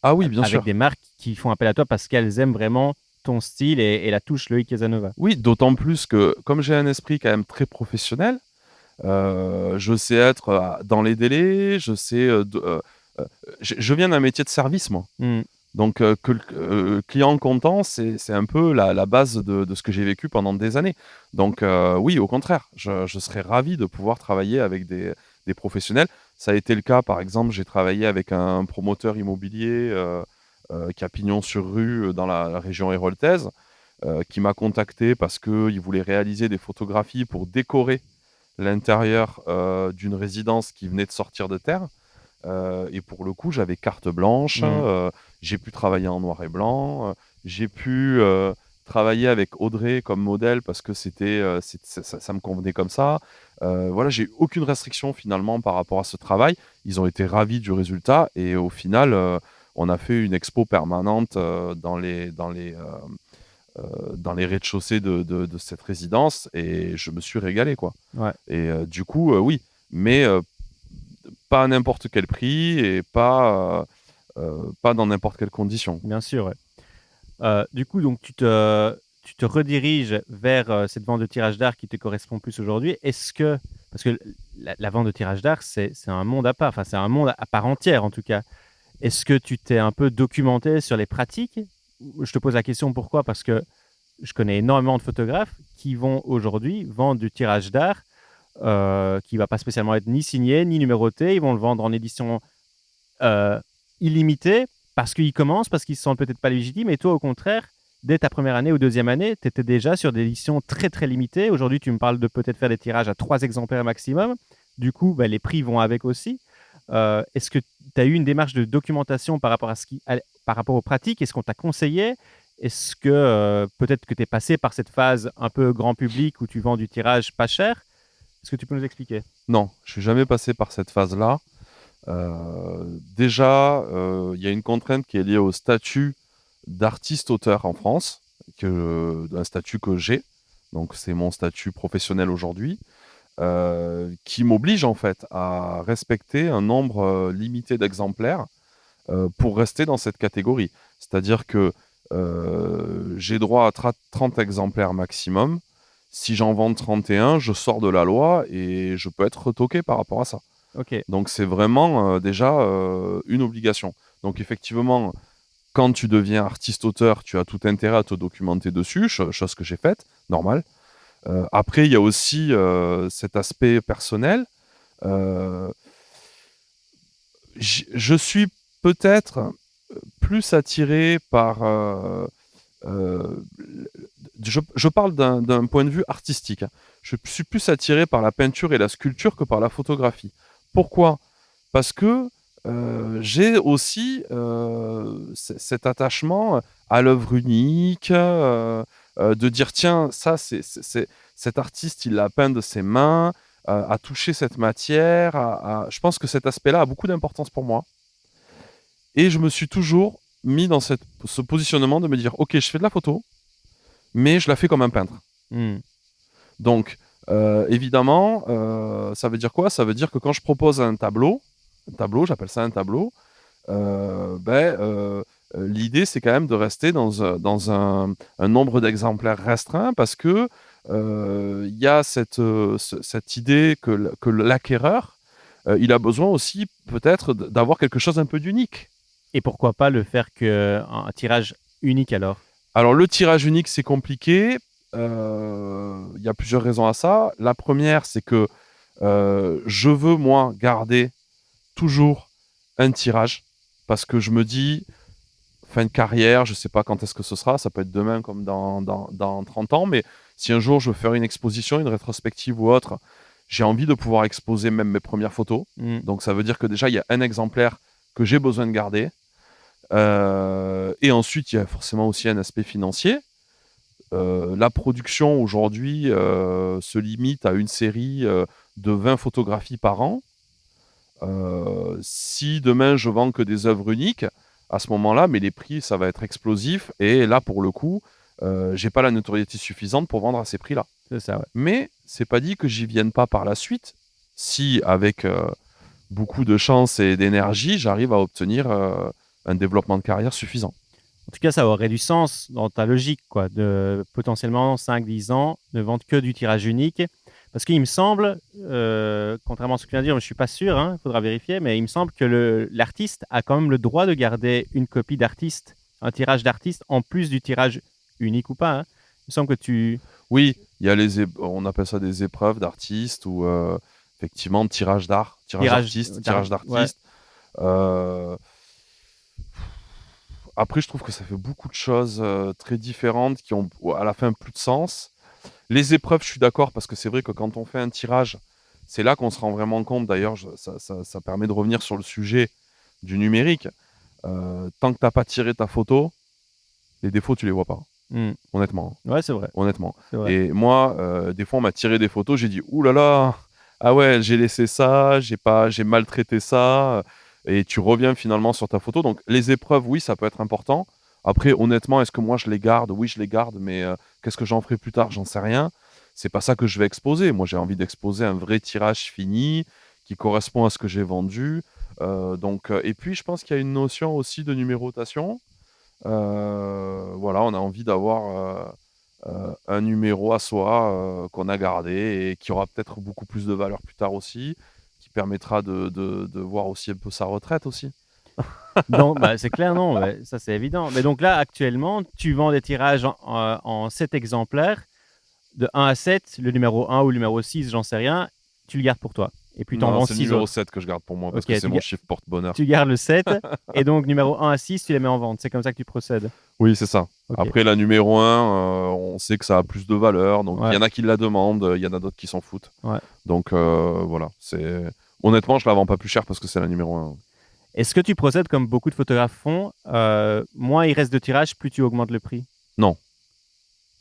S2: Ah oui, bien
S1: avec
S2: sûr.
S1: des marques qui font appel à toi parce qu'elles aiment vraiment ton style et la touche Loïc Casanova.
S2: Oui, d'autant plus que comme j'ai un esprit quand même très professionnel, je sais être dans les délais, je sais. Je viens d'un métier de service, moi.
S1: Mm.
S2: Donc, que le client content, c'est un peu la base de ce que j'ai vécu pendant des années. Donc, oui, au contraire, je serais ravi de pouvoir travailler avec des professionnels. Ça a été le cas, par exemple, j'ai travaillé avec un promoteur immobilier qui a pignon sur rue dans la région héroltaise, qui m'a contacté parce qu'il voulait réaliser des photographies pour décorer l'intérieur d'une résidence qui venait de sortir de terre. Et pour le coup, j'avais carte blanche, j'ai pu travailler en noir et blanc, j'ai pu travailler avec Audrey comme modèle parce que ça me convenait comme ça. Voilà, j'ai eu aucune restriction finalement par rapport à ce travail. Ils ont été ravis du résultat et au final, on a fait une expo permanente dans les rez-de-chaussée de cette résidence et je me suis régalé, quoi.
S1: Ouais.
S2: Et du coup, oui, mais pas à n'importe quel prix et pas dans n'importe quelle condition.
S1: Bien sûr, ouais. Du coup, donc tu te rediriges vers cette vente de tirage d'art qui te correspond plus aujourd'hui. Est-ce que, parce que la vente de tirage d'art, c'est un monde à part, enfin, c'est un monde à part entière en tout cas. Est-ce que tu t'es un peu documenté sur les pratiques? Je te pose la question pourquoi? Parce que je connais énormément de photographes qui vont aujourd'hui vendre du tirage d'art qui ne va pas spécialement être ni signé ni numéroté. Ils vont le vendre en édition euh, illimitée parce qu'ils commencent, parce qu'ils ne se sentent peut-être pas légitimes. Et toi, au contraire, dès ta première année ou deuxième année, tu étais déjà sur des éditions très très limitées. Aujourd'hui, tu me parles de peut-être faire des tirages à 3 exemplaires maximum. Du coup, ben, les prix vont avec aussi. Est-ce que tu as eu une démarche de documentation par rapport, par rapport aux pratiques? Est-ce qu'on t'a conseillé? Est-ce que peut-être que tu es passé par cette phase un peu grand public où tu vends du tirage pas cher? Est-ce que tu peux nous expliquer?
S2: Non, je suis jamais passé par cette phase-là. Déjà, il y a une contrainte qui est liée au statut d'artiste-auteur en France, un statut que j'ai, donc c'est mon statut professionnel aujourd'hui, qui m'oblige en fait à respecter un nombre limité d'exemplaires pour rester dans cette catégorie. C'est-à-dire que j'ai droit à 30 exemplaires maximum. Si j'en vends 31, je sors de la loi et je peux être retoqué par rapport à ça.
S1: Ok.
S2: Donc c'est vraiment déjà une obligation. Donc effectivement, quand tu deviens artiste-auteur, tu as tout intérêt à te documenter dessus, chose que j'ai faite, normal. Après, il y a aussi cet aspect personnel. Euh, je suis peut-être plus attiré par... je parle d'un point de vue artistique. Hein. Je suis plus attiré par la peinture et la sculpture que par la photographie. Pourquoi? Parce que j'ai aussi cet attachement à l'œuvre unique, de dire tiens, ça, cet artiste, il l'a peint de ses mains, a touché cette matière. Je pense que cet aspect-là a beaucoup d'importance pour moi. Et je me suis toujours mis dans ce positionnement de me dire ok, je fais de la photo, mais je la fais comme un peintre.
S1: Hmm.
S2: Donc, évidemment, ça veut dire quoi? Ça veut dire que quand je propose un tableau, j'appelle ça un tableau, l'idée, c'est quand même de rester dans un nombre d'exemplaires restreint parce que il y a cette idée que l'acquéreur, il a besoin aussi peut-être d'avoir quelque chose un peu d'unique.
S1: Et pourquoi pas le faire qu'un tirage unique alors?
S2: Alors, le tirage unique, c'est compliqué. Il y a plusieurs raisons à ça. La première, c'est que je veux, moi, garder toujours un tirage parce que je me dis, fin de carrière, je ne sais pas quand est-ce que ce sera, ça peut être demain comme dans 30 ans, mais si un jour je veux faire une exposition, une rétrospective ou autre, j'ai envie de pouvoir exposer même mes premières photos.
S1: Hmm.
S2: Donc ça veut dire que déjà, il y a un exemplaire que j'ai besoin de garder. Et ensuite, il y a forcément aussi un aspect financier. La production aujourd'hui se limite à une série de 20 photographies par an. Si demain je vends que des œuvres uniques, à ce moment-là, mais les prix, ça va être explosif. Et là, pour le coup, j'ai pas la notoriété suffisante pour vendre à ces prix-là.
S1: C'est ça, ouais.
S2: Mais c'est pas dit que j'y vienne pas par la suite. Si avec beaucoup de chance et d'énergie, j'arrive à obtenir un développement de carrière suffisant.
S1: En tout cas, ça aurait du sens dans ta logique, quoi, de potentiellement 5-10 ans ne vendre que du tirage unique. Parce qu'il me semble, contrairement à ce que tu viens de dire, je ne suis pas sûr, il faudra vérifier, mais il me semble que l'artiste a quand même le droit de garder une copie d'artiste, un tirage d'artiste, en plus du tirage unique ou pas. Hein. Il me semble que tu...
S2: Oui, il y a on appelle ça des épreuves d'artistes ou effectivement tirage d'art, tirage d'artiste. Ouais. Après, je trouve que ça fait beaucoup de choses très différentes qui ont à la fin plus de sens. Les épreuves, je suis d'accord parce que c'est vrai que quand on fait un tirage, c'est là qu'on se rend vraiment compte. D'ailleurs, ça permet de revenir sur le sujet du numérique. Tant que tu n'as pas tiré ta photo, les défauts, tu les vois pas. Honnêtement.
S1: Ouais, c'est vrai.
S2: Honnêtement.
S1: C'est vrai.
S2: Et moi, des fois, on m'a tiré des photos, j'ai dit: «Ouh là là, ah ouais, j'ai laissé ça, j'ai maltraité ça», et tu reviens finalement sur ta photo. Donc les épreuves, oui, ça peut être important. Après, honnêtement, est-ce que moi je les garde? Oui, je les garde, mais qu'est-ce que j'en ferai plus tard? J'en sais rien. C'est pas ça que je vais exposer. Moi, j'ai envie d'exposer un vrai tirage fini qui correspond à ce que j'ai vendu. Et puis je pense qu'il y a une notion aussi de numérotation. Voilà, on a envie d'avoir un numéro à soi qu'on a gardé et qui aura peut-être beaucoup plus de valeur plus tard aussi, qui permettra de voir aussi un peu sa retraite aussi.
S1: Donc, bah, c'est clair, non, ouais, ça c'est évident. Mais donc là, actuellement, tu vends des tirages en 7 exemplaires, de 1 à 7, le numéro 1 ou le numéro 6, j'en sais rien, tu le gardes pour toi. Et puis tu en
S2: Non,
S1: vends
S2: c'est le
S1: 6
S2: numéro
S1: autres.
S2: 7 que je garde pour moi parce
S1: Ok,
S2: que c'est mon chiffre porte-bonheur.
S1: tu gardes le 7, et donc numéro 1 à 6, tu les mets en vente. C'est comme ça que tu procèdes.
S2: Oui, c'est ça.
S1: Ok.
S2: Après, la numéro 1, on sait que ça a plus de valeur, donc il
S1: Ouais.
S2: y en a qui la demandent, il y en a d'autres qui s'en foutent.
S1: Ouais.
S2: Donc voilà, honnêtement, je la vends pas plus cher parce que c'est la numéro 1.
S1: Est-ce que tu procèdes comme beaucoup de photographes font, moins il reste de tirages, plus tu augmentes le prix?
S2: Non.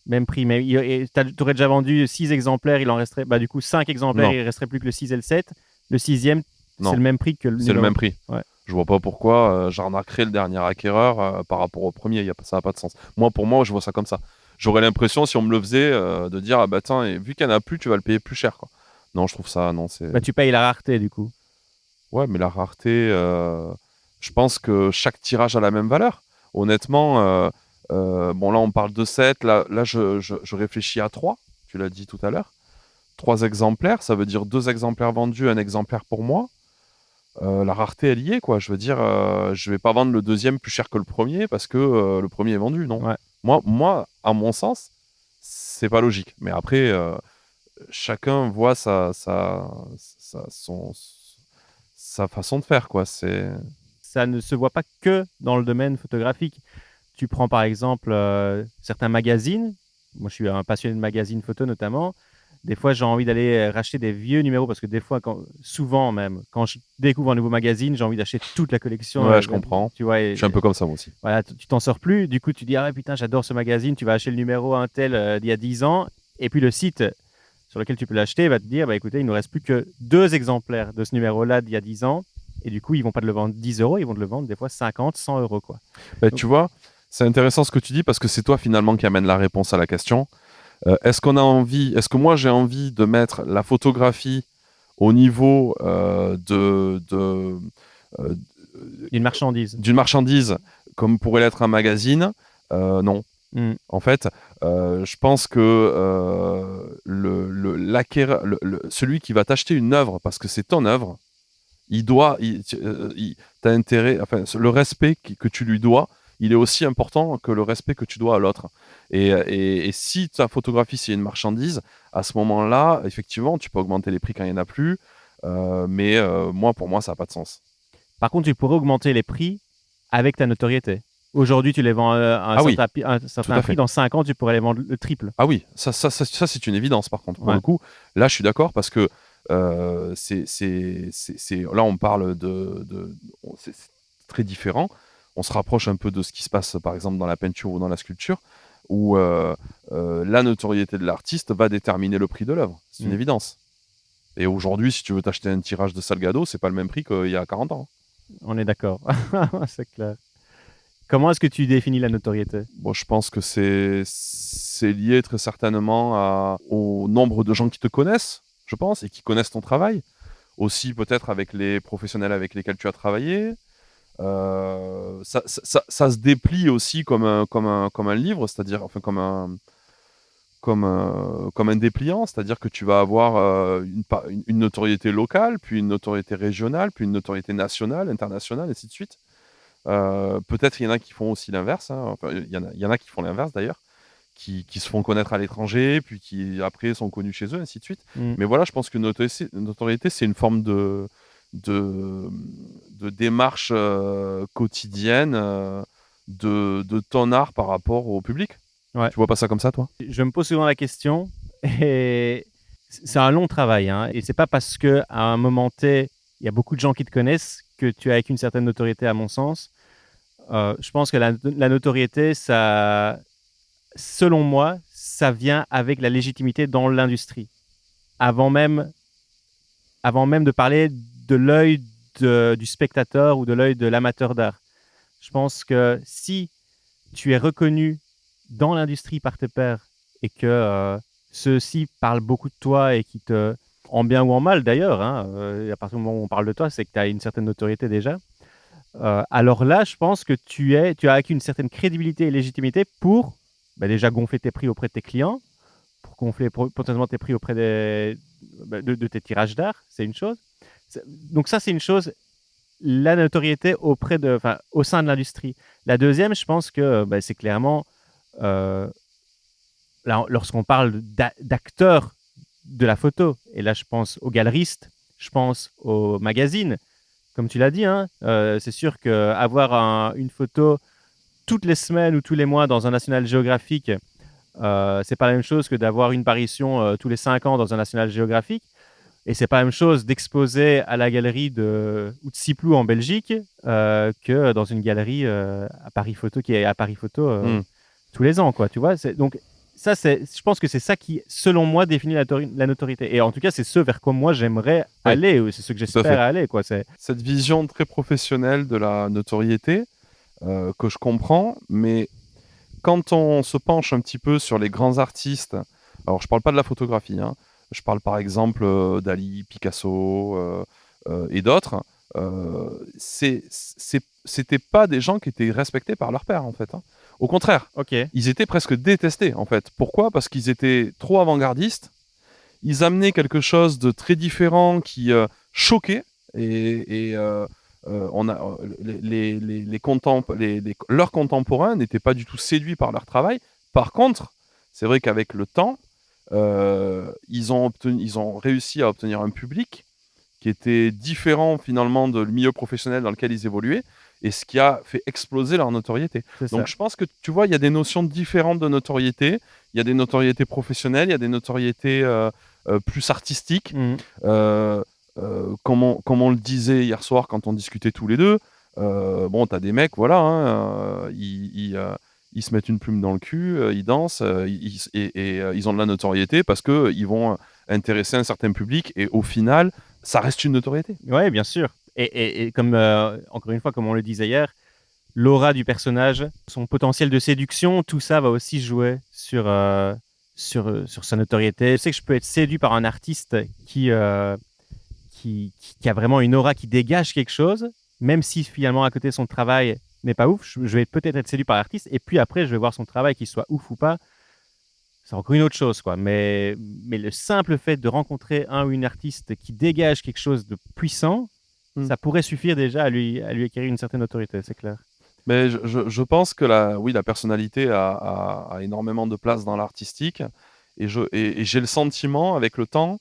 S1: Même prix, mais tu aurais déjà vendu 6 exemplaires, il en resterait, bah, du coup 5 exemplaires,
S2: Non.
S1: il resterait plus que le 6 et le 7. Le 6e,
S2: Non.
S1: c'est le même prix que le
S2: C'est le
S1: numéro.
S2: même prix.
S1: Ouais.
S2: Je vois pas pourquoi j'arnaquerais le dernier acquéreur par rapport au premier. Ça n'a pas de sens. Pour moi, je vois ça comme ça. J'aurais l'impression, si on me le faisait, de dire ah bah tiens, et vu qu'il n'y en a plus, tu vas le payer plus cher, quoi. Non, je trouve ça, non, c'est.
S1: Bah, tu payes la rareté du coup.
S2: Ouais, mais la rareté, je pense que chaque tirage a la même valeur. Honnêtement, bon là on parle de 7, là je réfléchis à 3, tu l'as dit tout à l'heure. 3 exemplaires, ça veut dire 2 exemplaires vendus, un exemplaire pour moi. La rareté, elle y est, quoi. Je veux dire, je vais pas vendre le deuxième plus cher que le premier parce que le premier est vendu, non.
S1: Ouais.
S2: Moi, à mon sens, c'est pas logique. Mais après, chacun voit sa façon de faire, quoi.
S1: Ça ne se voit pas que dans le domaine photographique. Tu prends par exemple certains magazines. Moi, je suis un passionné de magazines photo notamment. Des fois, j'ai envie d'aller racheter des vieux numéros parce que des fois, souvent même, quand je découvre un nouveau magazine, j'ai envie d'acheter toute la collection.
S2: Ouais, je comprends.
S1: Tu vois,
S2: Je suis un peu comme ça, moi aussi.
S1: voilà, tu t'en sors plus. Du coup, tu dis, ah ouais, putain, j'adore ce magazine. Tu vas acheter le numéro un tel d'il y a 10 ans. Et puis le site sur lequel tu peux l'acheter va te dire, bah écoutez, il ne nous reste plus que 2 exemplaires de ce numéro-là d'il y a 10 ans. Et du coup, ils vont pas te le vendre 10 euros, ils vont te le vendre des fois 50, 100 euros, quoi.
S2: Bah, tu vois, c'est intéressant ce que tu dis parce que c'est toi finalement qui amène la réponse à la question. Est-ce que moi j'ai envie de mettre la photographie au niveau
S1: Une marchandise.
S2: d'une marchandise comme pourrait l'être un magazine? Non. En fait, je pense que l'acquéreur, celui qui va t'acheter une œuvre parce que c'est ton œuvre, t'as intérêt, enfin, le respect que tu lui dois, il est aussi important que le respect que tu dois à l'autre. Et si ta photographie, c'est une marchandise, à ce moment-là, effectivement, tu peux augmenter les prix quand il n'y en a plus. Mais pour moi, ça n'a pas de sens.
S1: Par contre, tu pourrais augmenter les prix avec ta notoriété. Aujourd'hui, tu les vends à un certain prix. Dans 5 ans, tu pourrais les vendre le triple.
S2: Ah oui, ça c'est une évidence, par contre. Pour
S1: Ouais.
S2: le coup, là, je suis d'accord parce que là, on parle c'est très différent. On se rapproche un peu de ce qui se passe, par exemple, dans la peinture ou dans la sculpture, où la notoriété de l'artiste va déterminer le prix de l'œuvre. C'est une évidence. Et aujourd'hui, si tu veux t'acheter un tirage de Salgado, c'est pas le même prix qu'il y a 40 ans.
S1: On est d'accord. C'est clair. Comment est-ce que tu définis la notoriété?
S2: Bon, je pense que c'est lié très certainement au nombre de gens qui te connaissent, je pense, et qui connaissent ton travail. Aussi peut-être avec les professionnels avec lesquels tu as travaillé. Ça se déplie aussi comme un livre, c'est-à-dire enfin comme un dépliant, c'est-à-dire que tu vas avoir une notoriété locale, puis une notoriété régionale, puis une notoriété nationale, internationale, et ainsi de suite. Peut-être il y en a qui font aussi l'inverse, hein. Enfin, il y en a qui font l'inverse d'ailleurs, qui se font connaître à l'étranger, puis qui après sont connus chez eux, ainsi de suite. Mais voilà, je pense que notoriété, c'est une forme de démarche quotidienne de ton art par rapport au public.
S1: Ouais.
S2: Tu vois pas ça comme ça, toi?
S1: Je me pose souvent la question, et c'est un long travail, hein, et c'est pas parce que à un moment T, il y a beaucoup de gens qui te connaissent que tu as une certaine notoriété, à mon sens. Je pense que la notoriété, ça selon moi, ça vient avec la légitimité dans l'industrie. Avant même, avant même de parler de l'œil du spectateur ou de l'œil de l'amateur d'art. Je pense que si tu es reconnu dans l'industrie par tes pairs et que ceux-ci parlent beaucoup de toi et qui te, en bien ou en mal d'ailleurs, hein, à partir du moment où on parle de toi, c'est que tu as une certaine notoriété déjà. Alors là, je pense que tu as acquis une certaine crédibilité et légitimité pour déjà gonfler tes prix auprès de tes clients, pour gonfler potentiellement tes prix auprès de tes tirages d'art, c'est une chose. Donc ça, c'est une chose, la notoriété au sein de l'industrie. La deuxième, je pense que c'est clairement, là, lorsqu'on parle d'acteurs de la photo, et là je pense aux galeristes, je pense aux magazines, comme tu l'as dit, hein, c'est sûr qu'avoir une photo toutes les semaines ou tous les mois dans un National Geographic, c'est pas la même chose que d'avoir une parution tous les 5 ans dans un National Geographic. Et c'est pas la même chose d'exposer à la galerie de Outsiplou en Belgique que dans une galerie à Paris Photo qui est à Paris Photo tous les ans, quoi. Tu vois. Donc ça, je pense que c'est ça qui, selon moi, définit la notoriété. Et en tout cas, c'est ce vers quoi moi j'aimerais aller, ou c'est ce que j'espère aller, quoi.
S2: Cette vision très professionnelle de la notoriété que je comprends, mais quand on se penche un petit peu sur les grands artistes, alors je parle pas de la photographie, hein, je parle par exemple Dali, Picasso et d'autres, c'était pas des gens qui étaient respectés par leur père en fait. Hein. Au contraire, ils étaient presque détestés en fait. Pourquoi ? Parce qu'ils étaient trop avant-gardistes, ils amenaient quelque chose de très différent qui choquait et leurs contemporains n'étaient pas du tout séduits par leur travail. Par contre, c'est vrai qu'avec le temps, ils ont réussi à obtenir un public qui était différent finalement du milieu professionnel dans lequel ils évoluaient, et ce qui a fait exploser leur notoriété. Donc je pense que tu vois, il y a des notions différentes de notoriété. Il y a des notoriétés professionnelles, il y a des notoriétés plus artistiques. Comme on le disait hier soir quand on discutait tous les deux, bon, t'as des mecs, voilà, hein, ils se mettent une plume dans le cul, ils dansent, ils ont de la notoriété parce qu'ils vont intéresser un certain public, et au final, ça reste une notoriété.
S1: Oui, bien sûr. Et comme, encore une fois, comme on le disait hier, l'aura du personnage, son potentiel de séduction, tout ça va aussi jouer sur sa notoriété. Je sais que je peux être séduit par un artiste qui a vraiment une aura qui dégage quelque chose, même si finalement à côté son travail n'est pas ouf, je vais peut-être être séduit par l'artiste, et puis après je vais voir son travail, qu'il soit ouf ou pas, c'est encore une autre chose, quoi. Mais le simple fait de rencontrer un ou une artiste qui dégage quelque chose de puissant, ça pourrait suffire déjà à lui acquérir une certaine autorité, c'est clair.
S2: Mais je pense que la personnalité a énormément de place dans l'artistique, et j'ai le sentiment avec le temps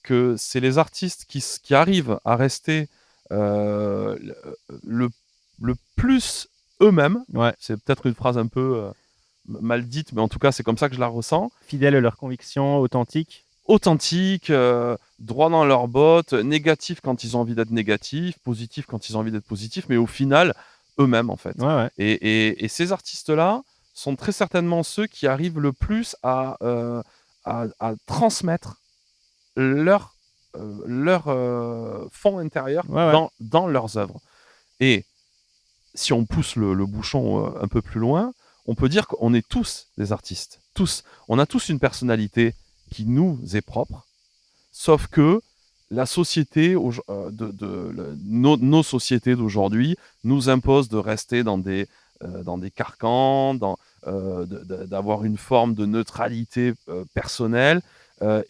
S2: que c'est les artistes qui arrivent à rester le plus eux-mêmes.
S1: Ouais.
S2: C'est peut-être une phrase un peu mal dite, mais en tout cas c'est comme ça que je la ressens.
S1: Fidèles à leurs convictions, authentiques,
S2: droit dans leurs bottes, négatifs quand ils ont envie d'être négatifs, positifs quand ils ont envie d'être positifs, mais au final eux-mêmes en fait.
S1: Ouais.
S2: Et ces artistes-là sont très certainement ceux qui arrivent le plus à transmettre leur fond intérieur dans leurs œuvres. Et si on pousse le bouchon un peu plus loin, on peut dire qu'on est tous des artistes. Tous. On a tous une personnalité qui nous est propre, sauf que la société, nos sociétés d'aujourd'hui nous imposent de rester dans des carcans, d'avoir une forme de neutralité personnelle,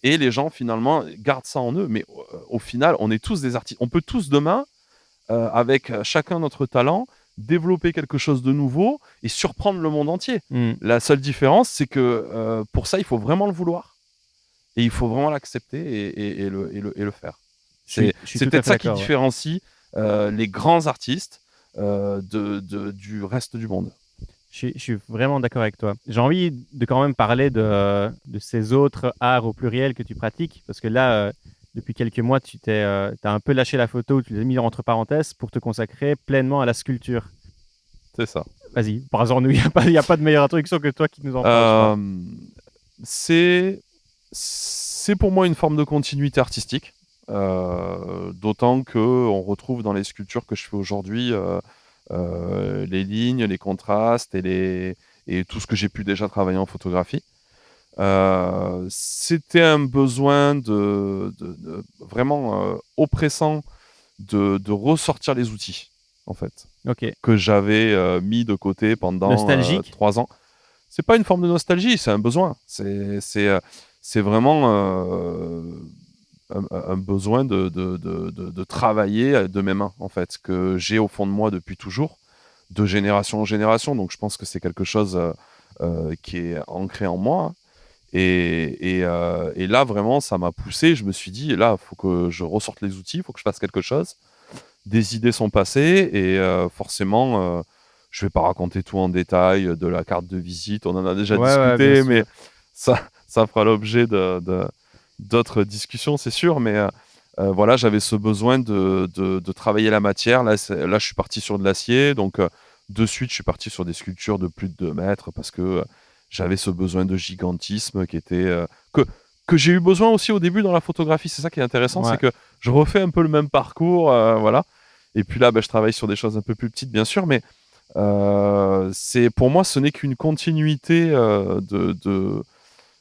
S2: et les gens finalement gardent ça en eux. Mais au final, on est tous des artistes. On peut tous demain, avec chacun notre talent, développer quelque chose de nouveau et surprendre le monde entier. La seule différence, c'est que pour ça, il faut vraiment le vouloir. Et il faut vraiment l'accepter et le faire. C'est peut-être ça qui différencie les grands artistes du reste du monde.
S1: Je suis vraiment d'accord avec toi. J'ai envie de quand même parler de ces autres arts au pluriel que tu pratiques, parce que là, depuis quelques mois, tu as un peu lâché la photo, tu l'as mis entre parenthèses pour te consacrer pleinement à la sculpture.
S2: C'est ça.
S1: Vas-y, par hasard, il n'y a pas de meilleure introduction que toi qui nous en parle.
S2: C'est pour moi une forme de continuité artistique, d'autant qu'on retrouve dans les sculptures que je fais aujourd'hui les lignes, les contrastes et tout ce que j'ai pu déjà travailler en photographie. C'était un besoin vraiment oppressant de ressortir les outils, en fait, que j'avais mis de côté pendant 3 ans. C'est pas une forme de nostalgie, c'est un besoin. C'est vraiment un besoin de travailler de mes mains, en fait, que j'ai au fond de moi depuis toujours, de génération en génération. Donc je pense que c'est quelque chose qui est ancré en moi. Et là, vraiment, ça m'a poussé. Je me suis dit, là, il faut que je ressorte les outils, il faut que je fasse quelque chose. Des idées sont passées et forcément, je ne vais pas raconter tout en détail de la carte de visite. On en a déjà discuté, mais ça fera l'objet d'autres discussions, c'est sûr. Mais voilà, j'avais ce besoin de travailler la matière. Là, je suis parti sur de l'acier. Donc, de suite, je suis parti sur des sculptures de plus de 2 mètres parce que j'avais ce besoin de gigantisme qui était que j'ai eu besoin aussi au début dans la photographie. C'est ça qui est intéressant, c'est que je refais un peu le même parcours, voilà. Et puis là, je travaille sur des choses un peu plus petites, bien sûr, mais pour moi, ce n'est qu'une continuité de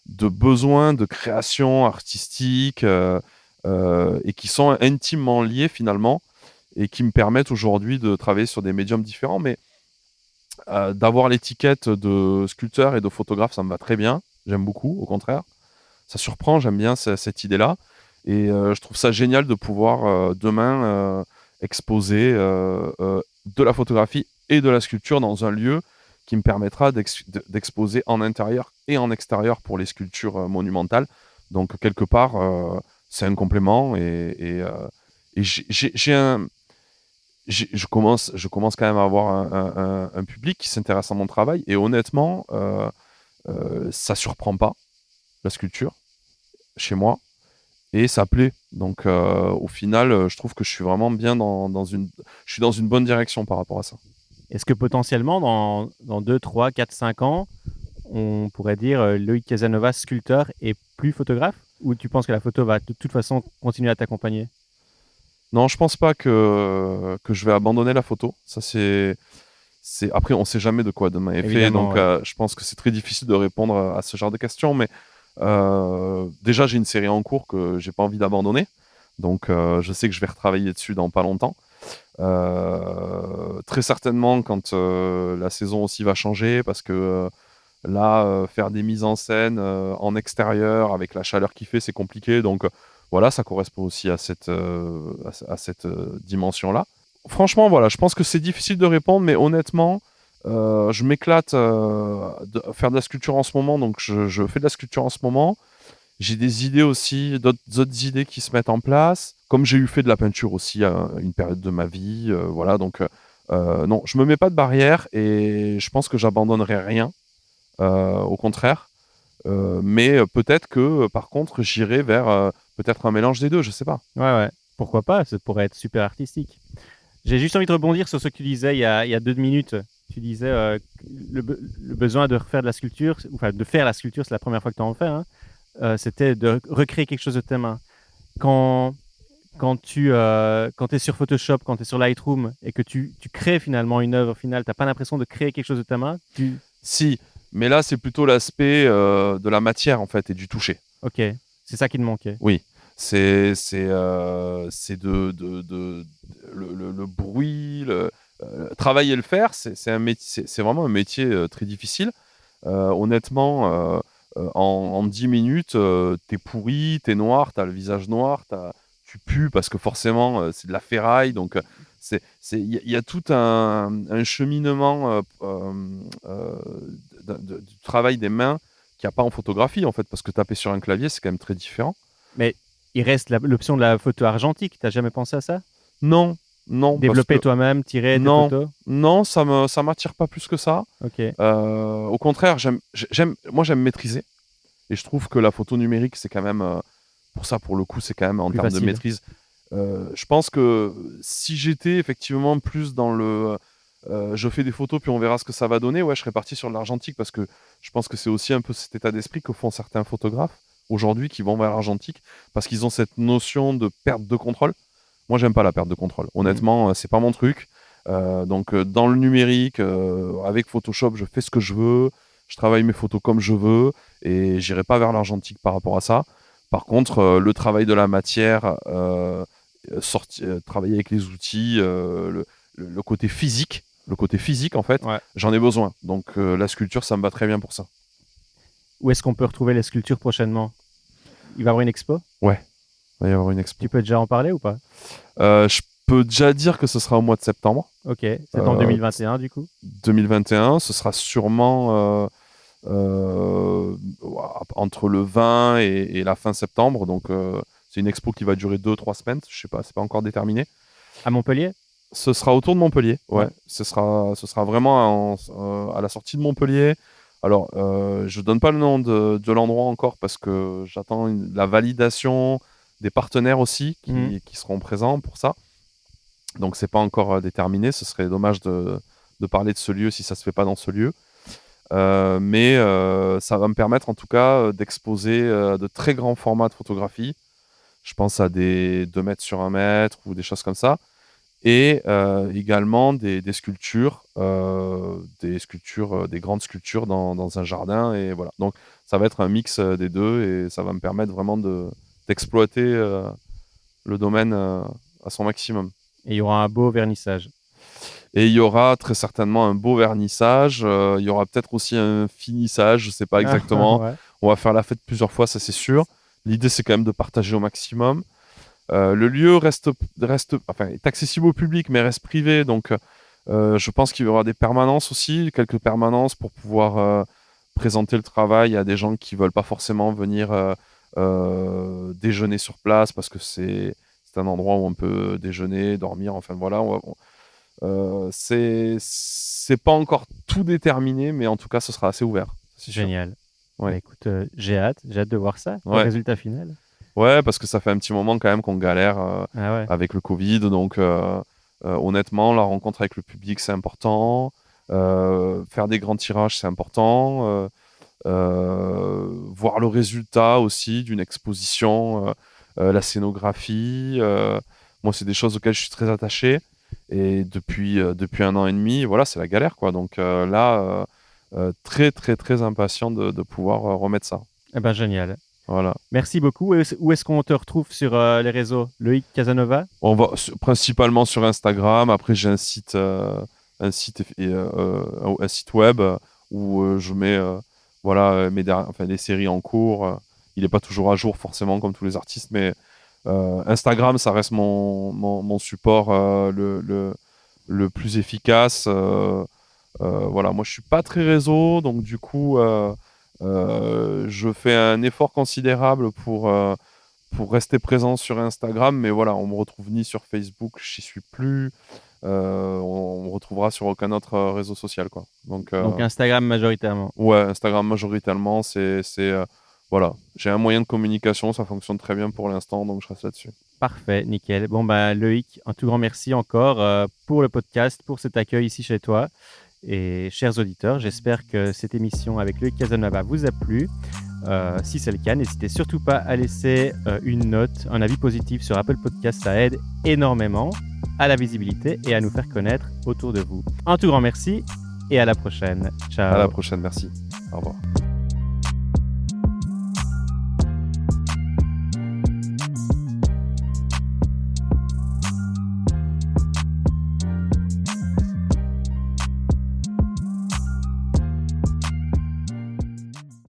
S2: besoins de création artistique et qui sont intimement liés finalement et qui me permettent aujourd'hui de travailler sur des médiums différents, mais d'avoir l'étiquette de sculpteur et de photographe, ça me va très bien. J'aime beaucoup, au contraire. Ça surprend, j'aime bien cette idée-là. Et je trouve ça génial de pouvoir demain exposer de la photographie et de la sculpture dans un lieu qui me permettra d'exposer en intérieur et en extérieur pour les sculptures monumentales. Donc, quelque part, c'est un complément et je commence quand même à avoir un public qui s'intéresse à mon travail et honnêtement, ça surprend pas la sculpture chez moi et ça plaît. Donc au final, je trouve que je suis vraiment bien je suis dans une bonne direction par rapport à ça.
S1: Est-ce que potentiellement, dans 2, 3, 4, 5 ans, on pourrait dire Loïc Casanova, sculpteur et plus photographe? Ou tu penses que la photo va de toute façon continuer à t'accompagner?
S2: Non, je pense pas que je vais abandonner la photo. Ça, Après, on sait jamais de quoi demain est fait. Donc, je pense que c'est très difficile de répondre à ce genre de questions. Mais déjà, j'ai une série en cours que j'ai pas envie d'abandonner. Donc, je sais que je vais retravailler dessus dans pas longtemps. Très certainement, quand la saison aussi va changer, parce que là, faire des mises en scène en extérieur avec la chaleur qu'il fait, c'est compliqué. Donc, voilà, ça correspond aussi à cette dimension-là. Franchement, voilà, je pense que c'est difficile de répondre, mais honnêtement, je m'éclate de faire de la sculpture en ce moment, donc je fais de la sculpture en ce moment. J'ai des idées aussi, d'autres idées qui se mettent en place, comme j'ai eu fait de la peinture aussi à une période de ma vie, voilà, donc non, je me mets pas de barrière et je pense que j'abandonnerai rien, au contraire. Mais peut-être que, par contre, j'irai vers peut-être un mélange des deux, je sais pas.
S1: Ouais, pourquoi pas, ça pourrait être super artistique. J'ai juste envie de rebondir sur ce que tu disais il y a 2 minutes. Tu disais le besoin de refaire de la sculpture, enfin de faire la sculpture, c'est la première fois que tu en fais, hein. C'était de recréer quelque chose de tes mains. Quand tu es sur Photoshop, quand tu es sur Lightroom et que tu crées finalement une œuvre finale, tu n'as pas l'impression de créer quelque chose de ta main?
S2: Si, mais là, c'est plutôt l'aspect de la matière, en fait, et du toucher.
S1: Ok, c'est ça qui te manquait.
S2: Oui, c'est le bruit, travailler et le faire, c'est vraiment un métier très difficile. Honnêtement, en 10 minutes, t'es pourri, t'es noir, t'as le visage noir, tu pues parce que forcément, c'est de la ferraille. Donc, il y a tout un cheminement du travail des mains qu'il n'y a pas en photographie, en fait, parce que taper sur un clavier, c'est quand même très différent.
S1: Mais il reste l'option de la photo argentique. T'as jamais pensé à ça?
S2: Non.
S1: Développer toi-même, tirer des photos?
S2: Non, ça m'attire pas plus que ça.
S1: Ok.
S2: Au contraire, moi j'aime maîtriser. Et je trouve que la photo numérique, c'est quand même, pour le coup, c'est quand même en termes de maîtrise. Je pense que si j'étais effectivement plus dans je fais des photos puis on verra ce que ça va donner. Ouais, je serais parti sur l'argentique parce que je pense que c'est aussi un peu cet état d'esprit que font certains photographes aujourd'hui qui vont vers l'argentique parce qu'ils ont cette notion de perte de contrôle. Moi, j'aime pas la perte de contrôle. Honnêtement, c'est pas mon truc. Donc, dans le numérique, avec Photoshop, je fais ce que je veux. Je travaille mes photos comme je veux et j'irai pas vers l'argentique par rapport à ça. Par contre, le travail de la matière, travailler avec les outils, le côté physique, en fait,
S1: Ouais.
S2: j'en ai besoin. Donc, la sculpture, ça me va très bien pour ça.
S1: Où est-ce qu'on peut retrouver les sculptures prochainement? Il va y avoir une expo?
S2: Ouais, il va y avoir une expo.
S1: Tu peux déjà en parler ou pas?
S2: Je peux déjà dire que ce sera au mois de septembre.
S1: Ok, c'est en 2021 du coup?
S2: 2021, ce sera sûrement entre le 20 et la fin septembre. Donc, c'est une expo qui va durer 2-3 semaines. Je sais pas, c'est pas encore déterminé.
S1: À Montpellier?
S2: Ce sera autour de Montpellier. Ouais.
S1: Ouais.
S2: Ce sera vraiment à la sortie de Montpellier. Alors, je donne pas le nom de l'endroit encore parce que j'attends la validation des partenaires aussi qui seront présents pour ça. Donc, c'est pas encore déterminé. Ce serait dommage de parler de ce lieu si ça se fait pas dans ce lieu. Mais ça va me permettre en tout cas d'exposer de très grands formats de photographie. Je pense à des 2 mètres sur 1 mètre ou des choses comme ça. Et également des sculptures, des grandes sculptures dans un jardin. Et voilà. Donc ça va être un mix des deux et ça va me permettre vraiment d'exploiter le domaine à son maximum.
S1: Et il y aura un beau vernissage.
S2: Et il y aura très certainement un beau vernissage. Il y aura peut-être aussi un finissage, je ne sais pas exactement.
S1: Ouais.
S2: On va faire la fête plusieurs fois, ça c'est sûr. L'idée, c'est quand même de partager au maximum. Le lieu est accessible au public, mais reste privé. Donc, je pense qu'il y aura des permanences aussi, quelques permanences pour pouvoir présenter le travail à des gens qui ne veulent pas forcément venir déjeuner sur place parce que c'est un endroit où on peut déjeuner, dormir. Enfin, voilà. C'est pas encore tout déterminé, mais en tout cas, ce sera assez ouvert. C'est sûr.
S1: Génial.
S2: Ouais.
S1: Bah, écoute, j'ai hâte de voir ça, le
S2: Ouais.
S1: résultat final.
S2: Ouais, parce que ça fait un petit moment quand même qu'on galère
S1: Ah ouais.
S2: avec le Covid. Donc, honnêtement, la rencontre avec le public, c'est important. Faire des grands tirages, c'est important. Voir le résultat aussi d'une exposition, la scénographie. Moi, c'est des choses auxquelles je suis très attaché. Et depuis 1 an et demi, voilà, c'est la galère, quoi. Donc là, très, très, très impatient de pouvoir remettre ça.
S1: Eh ben, génial.
S2: Voilà.
S1: Merci beaucoup. Où est-ce qu'on te retrouve sur les réseaux? Loïc Casanova?
S2: On va principalement sur Instagram. Après, j'ai un site web où je mets voilà, les séries en cours. Il n'est pas toujours à jour forcément comme tous les artistes, mais Instagram, ça reste mon support le plus efficace. Voilà, moi, je suis pas très réseau, donc du coup, je fais un effort considérable pour rester présent sur Instagram, mais voilà, on me retrouve ni sur Facebook, j'y suis plus. On me retrouvera sur aucun autre réseau social, quoi. Donc
S1: Instagram majoritairement.
S2: Ouais, Instagram majoritairement, voilà, j'ai un moyen de communication, ça fonctionne très bien pour l'instant, donc je reste là-dessus.
S1: Parfait, nickel. Bon, bah, Loïc, un tout grand merci encore pour le podcast, pour cet accueil ici chez toi. Et chers auditeurs, j'espère que cette émission avec Loïc Casanova vous a plu. Si c'est le cas, n'hésitez surtout pas à laisser une note, un avis positif sur Apple Podcast. Ça aide énormément à la visibilité et à nous faire connaître autour de vous. Un tout grand merci et à la prochaine. Ciao.
S2: À la prochaine, merci. Au revoir.